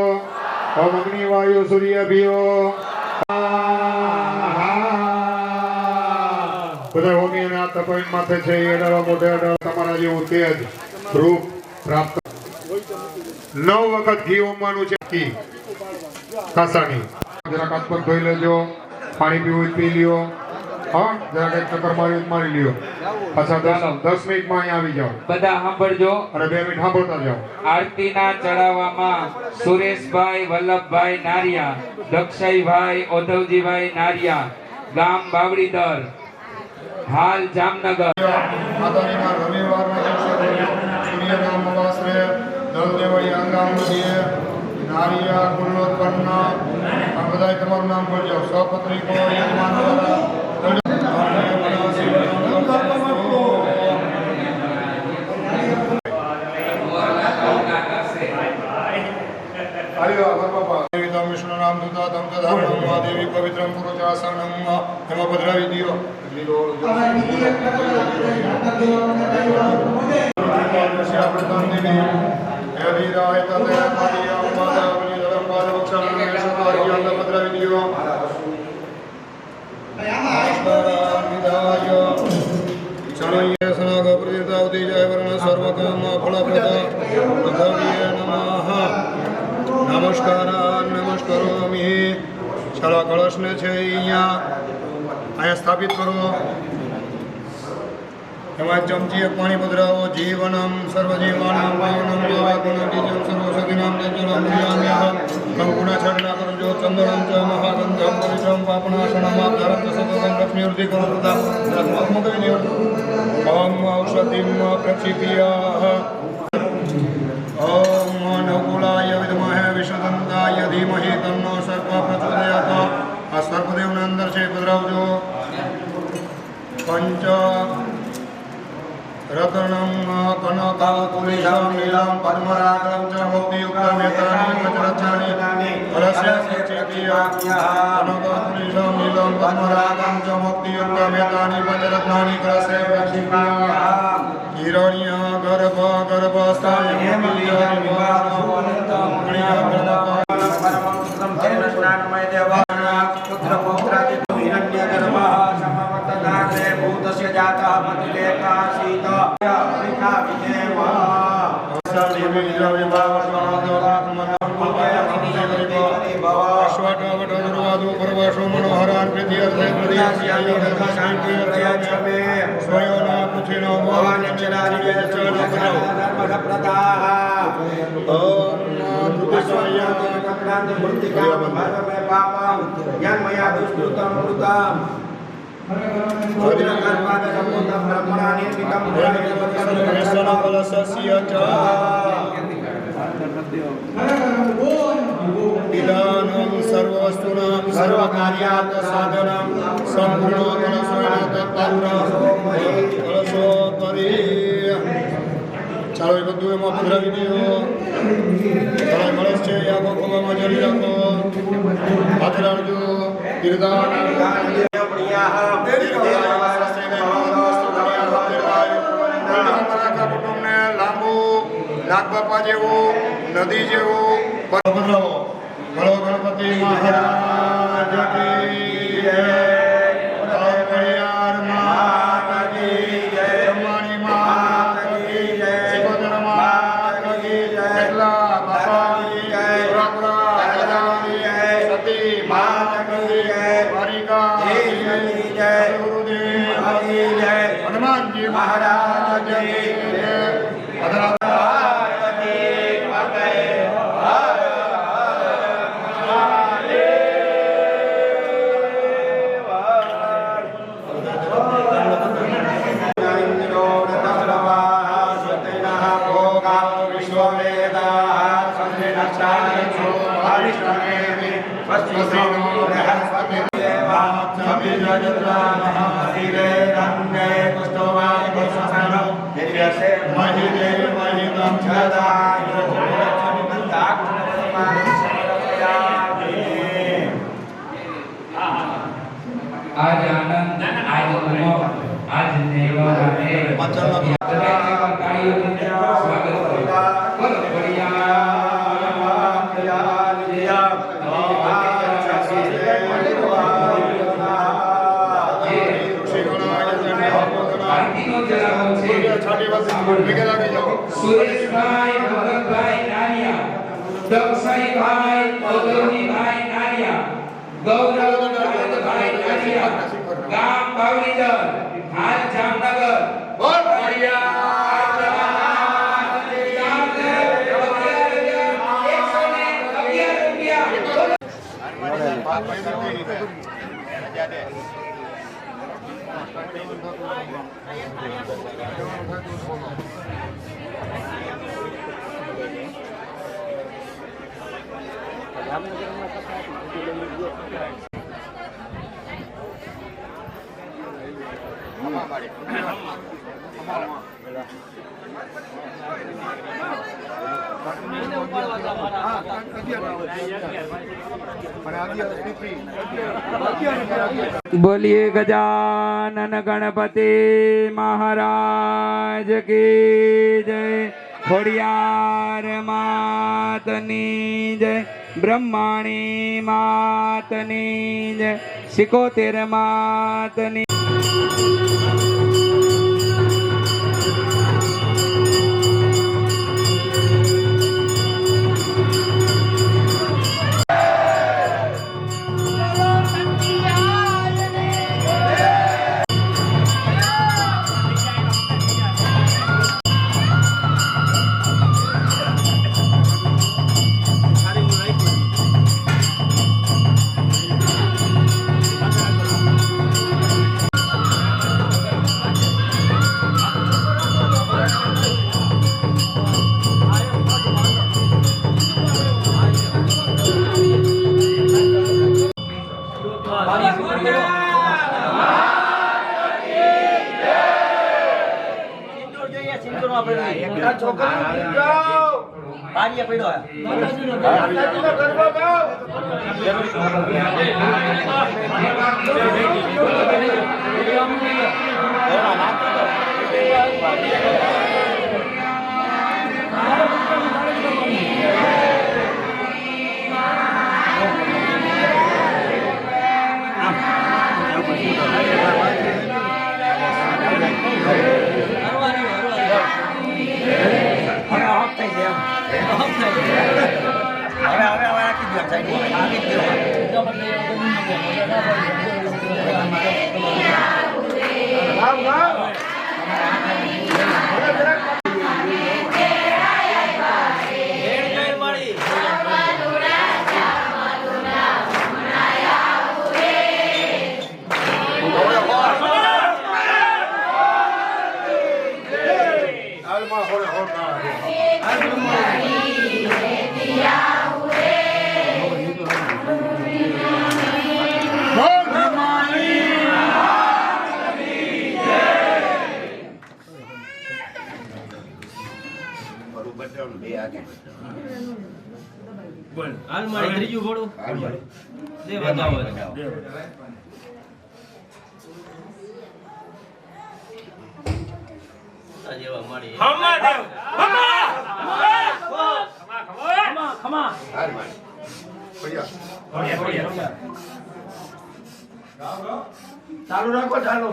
ઓમ અગ્નિ વાયુ સૂર્યભ્યો. બધા હોમી અને આ તપોઈન માથે છે એ અડાડવા મોઢે અડાડવા તમારા જેવું તેજ રૂપ પ્રાપ્ત. 9 વખત ઘી હોમવાનું છે. ઘી કાસાની જરાક હાથ પગ ધોઈ લેજો, પાણી પીવું હોય પી લ્યો, હા જરાક એક ચક્કર મારી મારી લ્યો, પાછા 10 મિનિટમાં અહીંયા આવી જાઓ. બધા સાંભળજો અને 2 મિનિટ સાંભળતા જાઓ. આરતીના ચડાવવામાં સુરેશભાઈ વલ્લભભાઈ નારિયા, દક્ષાઈભાઈ ઓધવજીભાઈ નારિયા, ગામ બાવડીદર, હાલ જામનગર. માતાજીના રવિવારના દિવસે સૂર્યના મવાસરે દળદેવળી આંગામુદીએ નારિયા કુલ્લોત્પન્ન આ બધાય તમારું નામ બોલજો. સપત્રિકો યજમાનવાળા વિષ્ણુ નામ દુતા તમ તધારણમ મહાદેવી પવિત્રમ પુરુષાસનમ એમાં પધરાવી દિયો. નમસ્કારોમિ. ચાલો કળશને છે અહીંયા સ્થાપિત કરો. એમાં ચમચી એક પાણી પધરાવો. જીવનમ સર્વજીવાણમ પાવનમ ભાવાગુણ બીજમ સર્વસદીનામ જલમ મૂલ્યામ્યહમ कंकुणाचरणाकरं जो चन्दनं च महागन्धं परिचं पापनाशनमाप्तारं च सततं लक्ष्मीवृद्धिकरं ॐ औषधिं प्रक्षिप्याः ॐ नकुलाय विद्महे विषदन्ताय धीमहि तन्नो सर्पः प्रचोदयात् आ सर्पदेवने અંદર છે પધરાવજો પંચ રતનમ કનકાતુલિશમ નીલમ પદ્મરાગમ ચ મુક્તિયુક્તમ યતરાણિ પંચરત્નાનિ ફલસ્ય સચેતિયા કનકાતુલિશમ નીલમ પદ્મરાગમ ચ મુક્તિયુક્તમ યતરાણિ પંચરત્નાનિ ફલસ્ય સચેતિયા હિરણ્ય ગર્ભ ગર્ભસ્થાય હિરણ્ય વિવાહમ પરમપુત્રમ તેન સ્નાનમય દેવાના પુત્ર પૌત્રાદિ હિરણ્ય ગર્ભઃ સમવતદાગ્રે ભૂતસ્ય જાતઃ પતિલેકાસીત વિખા વિજેવા સદેવી અશ્વટવટદુર્વાદો પરવાશો મનોહરાન પ્રીતિયર્થે પ્રદિયાસ્યાય શાંતિ અર્ચમે સ્વયોના પૃથ્વીનો ભગવાન ચરારિ ધર્મપ્રદાહ ઓમ ધૃતસ્વયં કક્રાંત મૃતિકામ ભરમે પાપમ યન્મયા દુષ્કૃતમ મૃતમ ભદ્રકર્માદ સંભૂતમ બ્રહ્મણા નિર્મિતમ ભૂમિકમ ફલસ્ય ચ નિદાનમ સર્વવસ્તુનામ સર્વકાર્યાર્થ સાધનમ સંપૂર્ણ કલશોયન તત્પૂર્ણ કલશોપરી ચાલો એ બધું એમાં પધરાવી દો તમારે મળસ છે આખો ખોવામાં જરી રાખો હાથ રાખજો દીર્ઘાન કુટુંબને લાંબુ નાગબાપા જેવું નદી જેવું પધરાવો બોલો ગણપતિ મહારાજ કી જય રામૈયાર માત કી જય બ્રહ્માણી માત કી જય શિવોદર માત કી જય કેટલા બાપા કી જય સુરાપુરા દાદાની જય સતી માત કી જય દ્વારિકા કી જય ગુરુદેવ કી જય હનુમાનજી મહારાજ કી જય आज आनंद आज उमंग आज नेवाने स्वागत करो सुरेशभाई भगतभाई नानिया दक्षाईभाई औधवनीभाई नानिया गौरव भाई नानिया गाम बावलीदर हाल जामनगर बोल बढ़िया बोलिए गजानन गणपति महाराज की जय खोड़ियार मातनी जय ब्रह्माणी मातनी जय सिकोतेर मातनी હાલ મારી ત્રીજું ઘોડું દે બતાવો જેવા મારી ખમા દેવ ખમા ચાલુ રાખો ચાલુ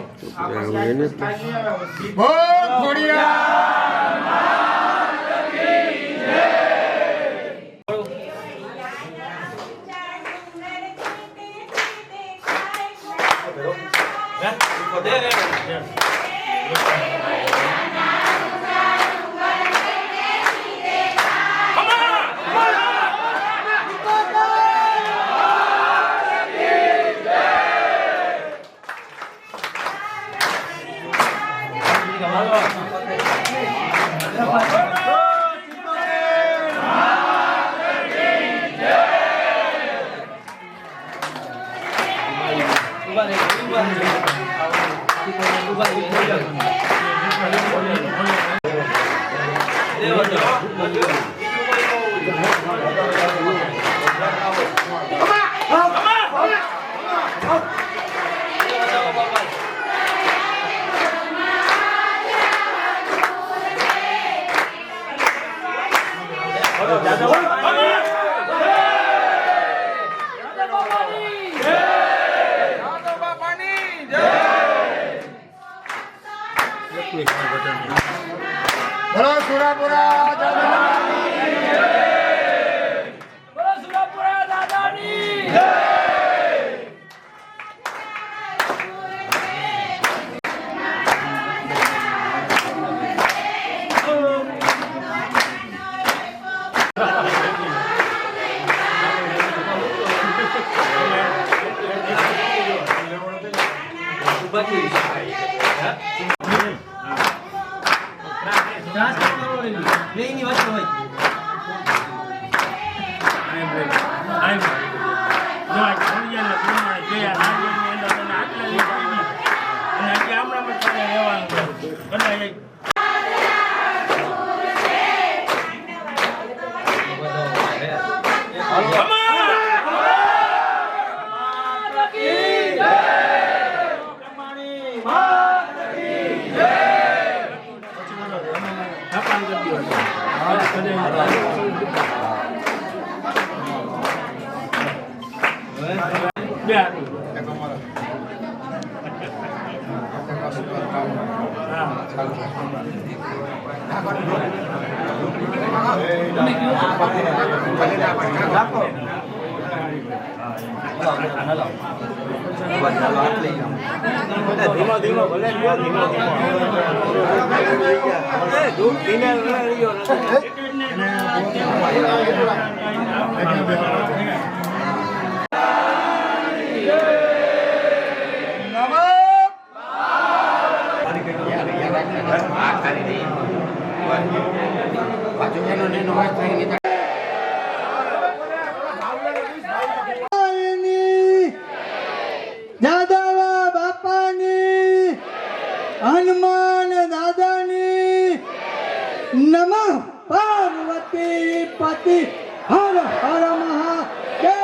દાદાવા બાપાની હનુમાન દાદાની નમઃ પાર્વતી પતિ હર હર મહાદેવ.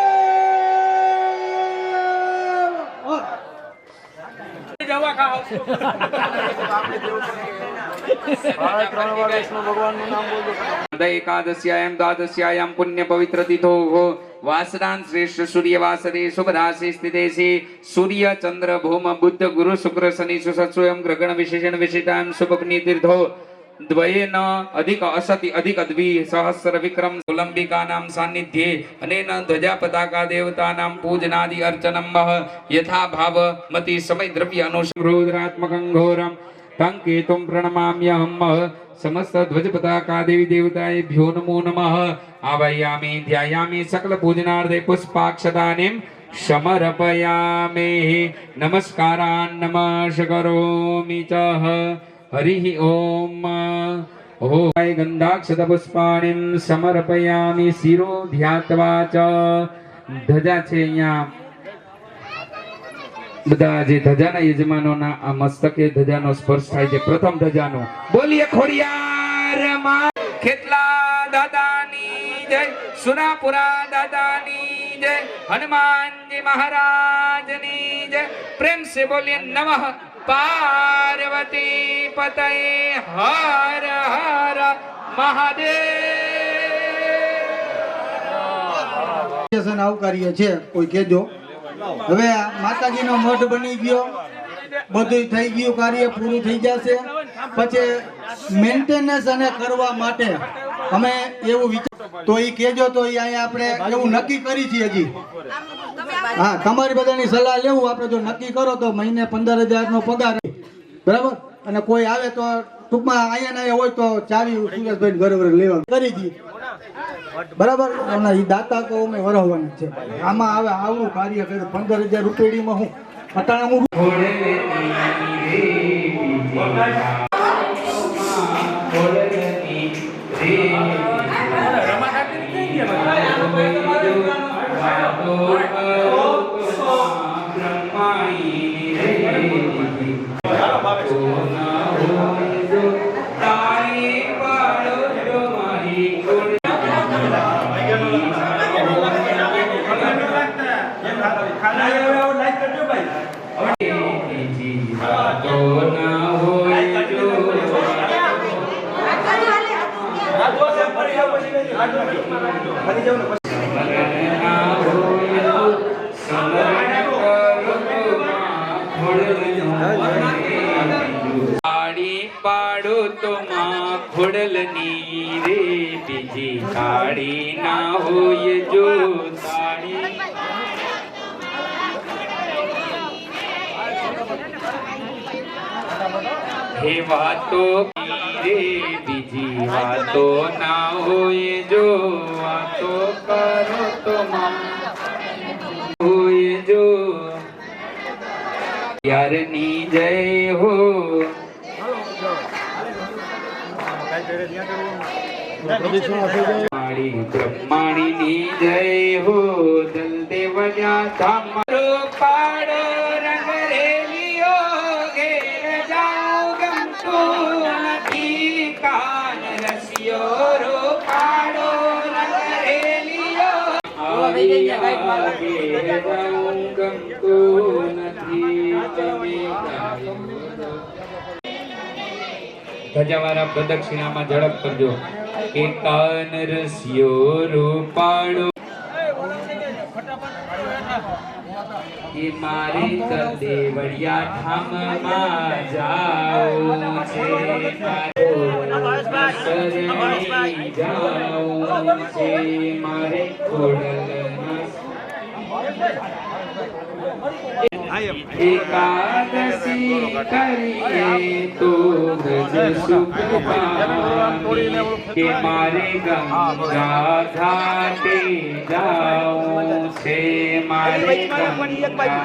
एकादश्यायां द्वादश्यायां पुण्य पवित्र तिथोः वासरान् श्रेष्ठ सूर्यवासरे शुभराशि स्थितेसि सूर्य चंद्र भूम बुध गुरु शुक्र शनि सुसत्स्वयं ग्रहण विशेषण विशिष्टां शुभग्नि तीर्थो द्वयेन अधिक असति अधिक द्वि सहस्र विक्रम कुलंबिकानां सान्निध्ये अनेन ध्वजा पताका देवतानां पूजनादि अर्चनं यथा भाव मति समय द्रव्य अनुरुद्रात्मकं घोरं तं केतुं प्रणमाम्यहम् समस्त ध्वज पताका देवी देवताभ्यो नमो नमः आवाहयामि ध्यायामि सकल पूजनार्थे पुष्पाक्षदानीं समर्पयामि नमस्कारान् नमस्करोमि च हरिः ओम ओम गंधाक्षत पुष्पाणिं समर्पयामि शिरो ध्यात्वा च ધજા છે અહીંયા બધા જે ધજાના યજમાનોના આ મસ્તકે ધજાનો સ્પર્શ થાય છે. પ્રથમ ધજાનો બોલીએ ખોડિયાર માં ખેતલા દાદાની જય, સુરાપુરા દાદાની જય, હનુમાનજી મહારાજની જય. પ્રેમ से बोलिए नमः पार्वती पतये हर हर महादेव. આવકારીએ છે કોઈ કેજો. હવે આ માતાજીનો મઠ બની ગયો, બધું થઈ ગયું, કાર્ય પૂરું થઈ જશે. પછી મેન્ટેનન્સ અને કરવા માટે અમે એવું વિચાર તો એ કેજો તો એ અહીંયા આપણે એવું નક્કી કરી છે હજી. હા, તમારી બધાની સલાહ લેવું. આપણે જો નક્કી કરો તો મહિને 15,000 નો પગાર, બરાબર. અને કોઈ આવે તો ટૂંકમાં અહીંયા હોય તો ચાવી સુરેશભાઈ ઘરે ઘરે લેવા કરી દી, બરાબર. અને એ દાતા તો અમે વરાવવાનું છે. આમાં આવે આવું કાર્ય કર્યું 15,000 રૂપિયામાં હું અટાણે હું પાડો તો માં ખોડલની રે, બીજી કાળી ના હોય જો તાળી. હે વાતો રે, બીજી વાતો ના હોય જો વાતો કરો તો માં હોય જો. યારની જય હો, બ્રહ્માણીની જય હો, દલદેવ તમારો પાડો રંગ રેલિયો ઘેર જાઉં ગમતું નથી, કાન રસિયો રો પાડો રંગ રેલિયો ઘેર જાઉં ગમતું નથી. તમે ધજાવાળા પ્રદક્ષિણામાં ઝડપ કરજો. કે કાન રસિયો રૂપાળો એ મારે દેવળિયા ધામમાં જાઉં છે, શરણે જાઉં છે, મારે ખોડલના એકાદશી કરીએ તો વ્રજ સુખ પામીએ, કે મારે ગંગા ઘાટે જાઉં છે, મારે ગંગા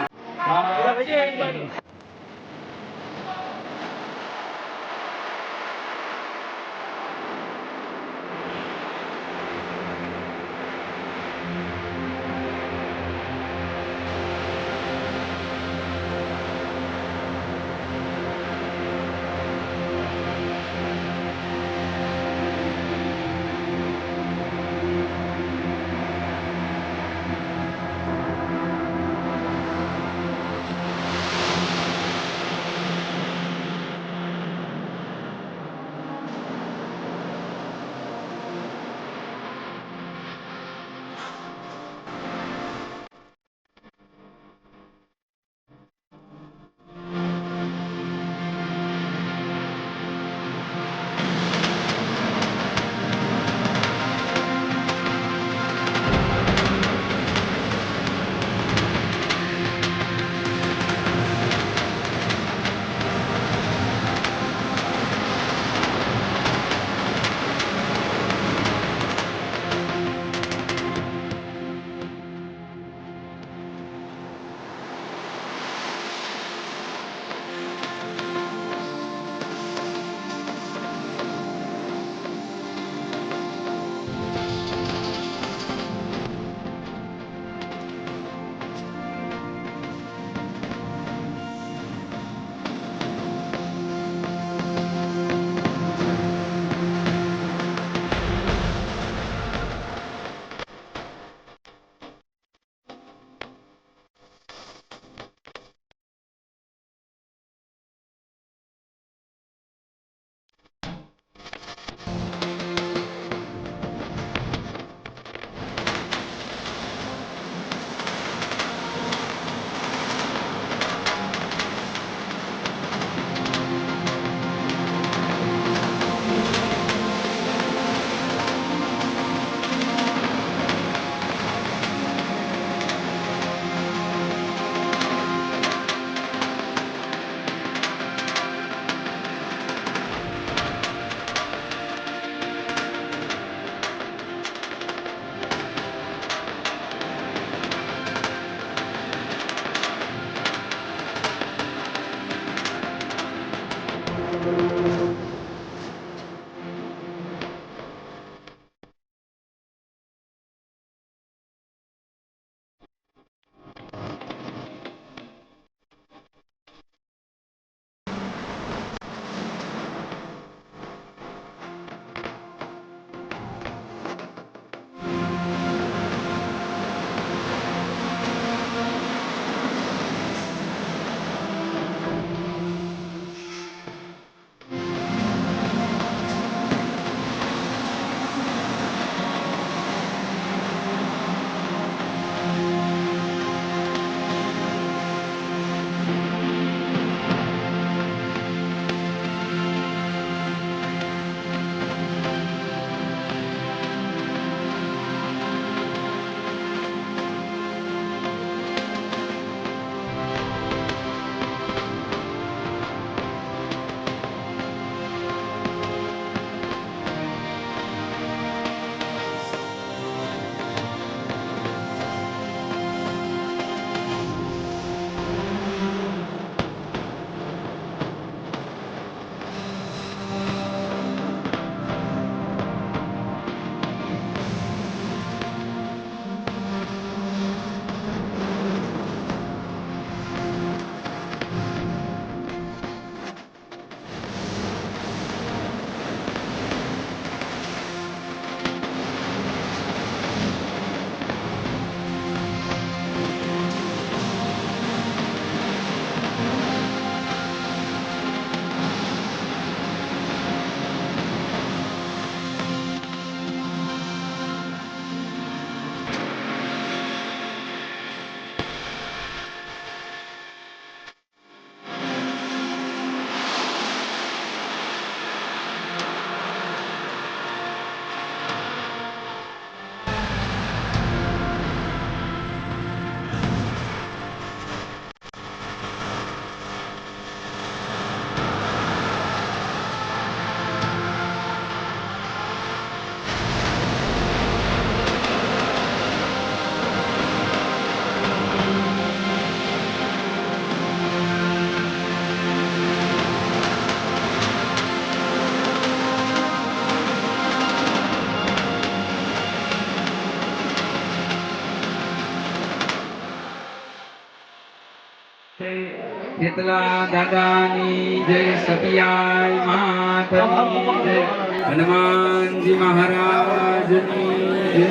शीतला દાદાની જય, સતિયાય માતની જય, હનુમાનજી મહારાજની જય.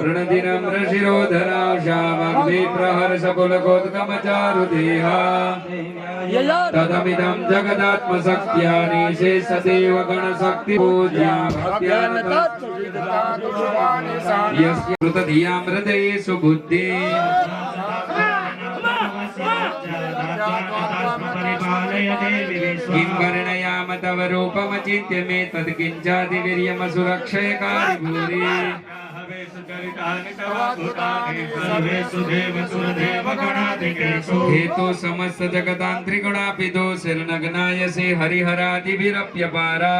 रणदिनं ऋषिरोधराशावाग्मे प्रहर्ष पुलकोत्कमचारुदेहा तदमिदं जगदात्मशक्त्यानीशे सदैव गणशक्ति पूज्या यस्य कृतधियां हृदयेषु बुद्धिः किं वर्णयाम तव रूपमचिन्त्य मे तत्किञ्चादिवीर्यमसुरक्षयकारि भूरि हेतु समस्त जगदांत्रिगुणापिदो शरणगनाय से हरिहरादिभिरप्यपारा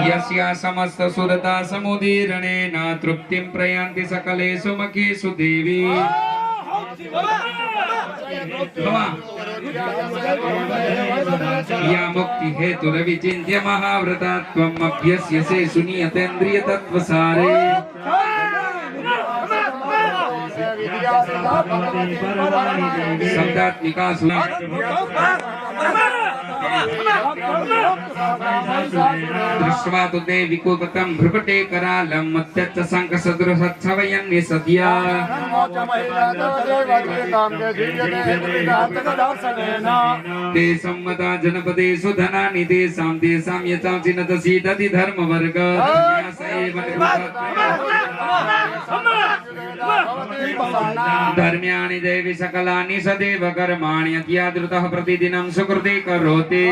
यस्या समस्त सुरता समुदीरणेन तृप्तिं प्रयान्ति सकलेषु मखेषु देवी या मुक्ति हेतु रविचिन्त्य महाव्रतात्वम् अभ्यस्य से सुनियतेन्द्रिय तत्वसारे शब्दात्मिका दृष्ट्वा तु ते विकुपतं भ्रुकुटे करालं मत्यच्च शङ्खसदृशच्छवयन्नि सद्या ते सम्मता जनपदेषु धनानि तेषां तेषां यचांसि न दधि धर्मवर्ग धर्म्याणि देवि सकलानि सदैव कर्माणि अत्यादृतः प्रतिदिनं सुकृते करोति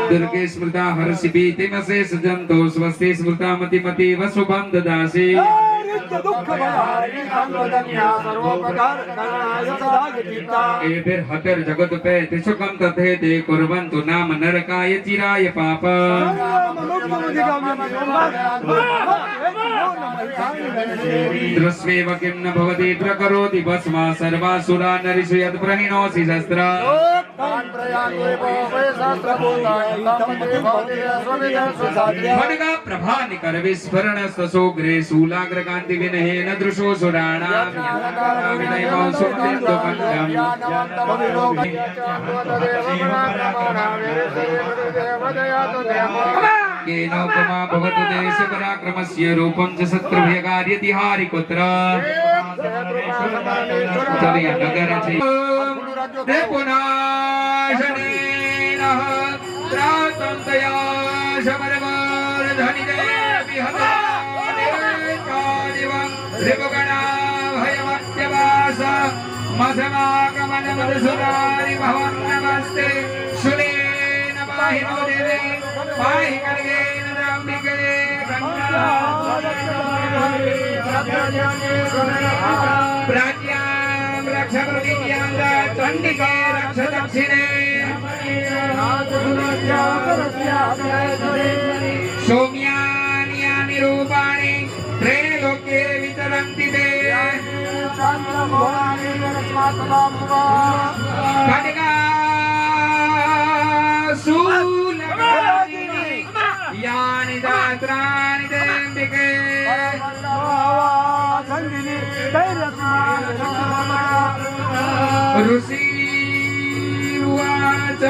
दुर्गे स्मृता हर्षि भीतिमशेष जन्तु स्वस्ति स्मृता मतिमतीव शुभं ददासि एभिर हतर जगत पे तिसकम तथे ते कुर्वन्तु नाम नरकाय चिराय पाप द्रस्वेव किं न भवति प्रकरोति भस्मा सर्वासुरा नरिषु यत् प्रहिणोसि शस्त्र खड्गा प्रभा निकर विस्फरण ससोग्रे शूलाग्रकान्ति विनहेन दृशो सुराणां विनयमो सुमतिन्दु कण्ठम् केनोपमा भवतु देश पराक्रमस्य रूपं च शत्रुभयकार्यति हारिपुत्र चलिया नगर ते पुनाशनेन त्रातं तया शमरवर्धनिते विहतादिवं त्रिभुगणा भयमत्यवास मधमागमनमधुसुरारि भवं नमस्ते शुलेन पाहि नो देवे पाहि खड्गेन दाम्भिके प्राज्ञां रक्ष प्रतिज्ञां चण्डिके रक्ष दक्षिणे सौम्यानि यानि रूपाणि त्रैलोक्ये वितरन्ति ते खड्गा शूलकादिनि यानि दात्राणि तेऽम्बिके ऋषिरुवाच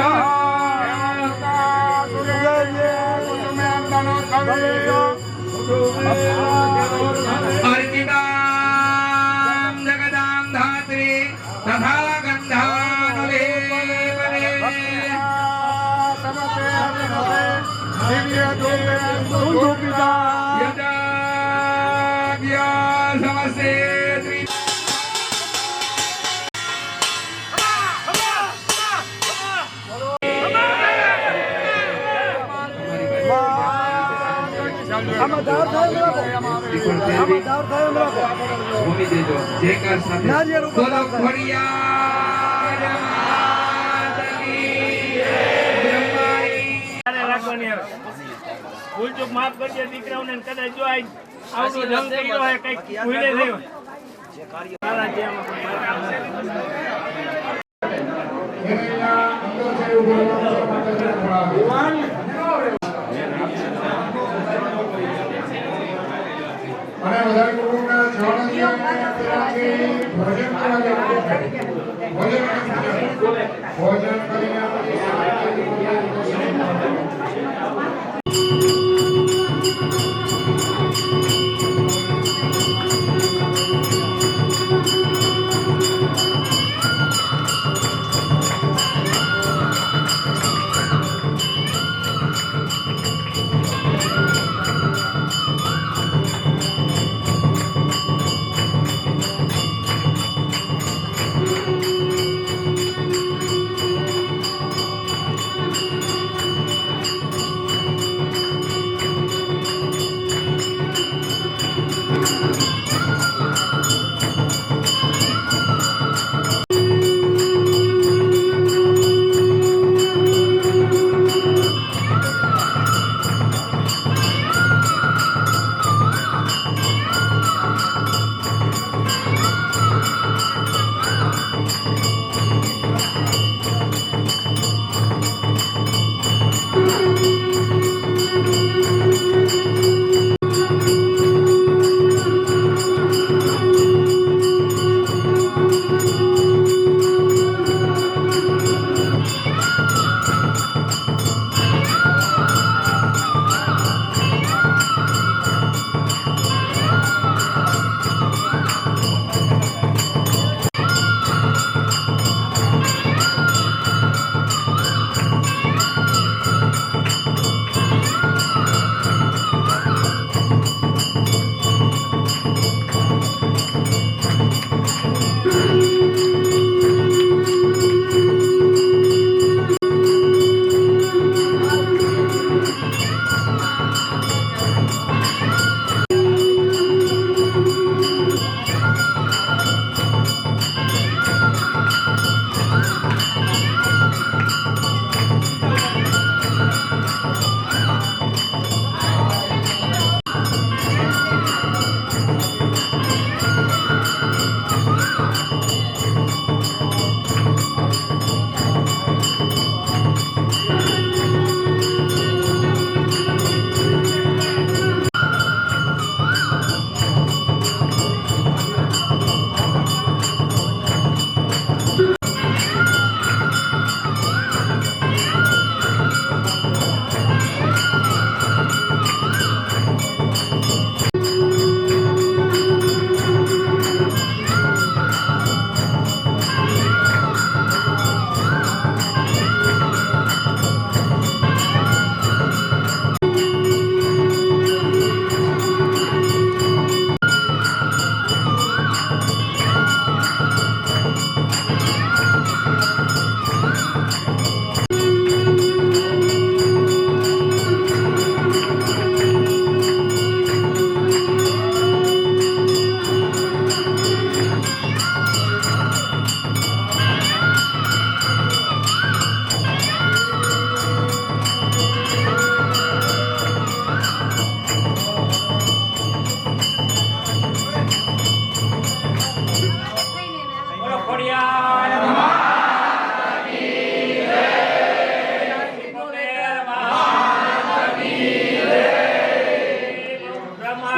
अर्चितां जगदां धात्री तथा गन्धानुलेपने यदाज्ञा समस्ते ભૂમિ દેજો જયકાર સાથે બોલો ખોડિયાર માતની રાખવાની આવે ભૂલ ચૂક માફ કરજે દીકરાઓને ને કદાચ જો આવડો જંગ કર્યો હોય કઈક ભૂલે થયો સારા છે અને વધારે કુટુંબના જવાનોને ભોજન કરીને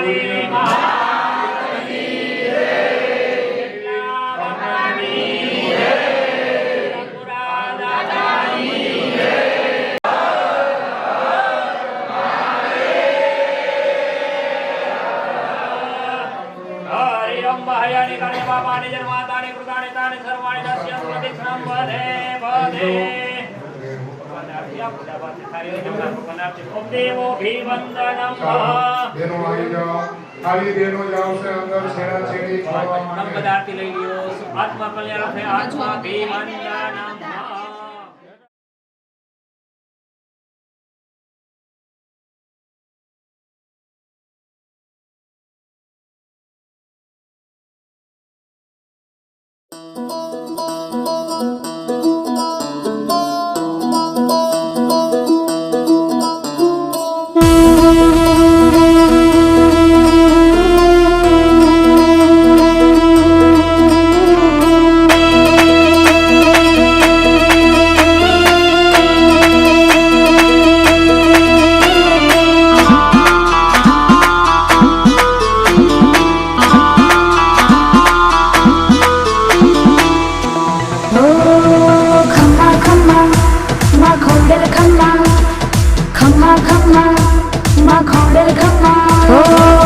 કાળી માતાની હરિયંબાહયાની કાળે બાબાની જન્માતાની કૃતાની તાની સર્વાણી દસ્યં પ્રદિક્ષણં વધે વધે ઓમ દેવો ભીવંદનમ બેનો આવી જાઓ ખાલી બેનો જાઓ છે અંદર છેડા છેડી ખાવા માટે પદાર્થી લઈ લ્યો આત્મા કલ્યાણ આત્મા ભીવંદનમ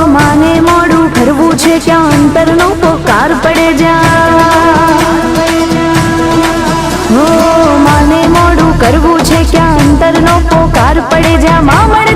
માને મોડું કરવું છે ક્યાં અંતરનો પોકાર પડે જા માને મોડું કરવું છે ક્યાં અંતરનો પોકાર પડે જા મામડ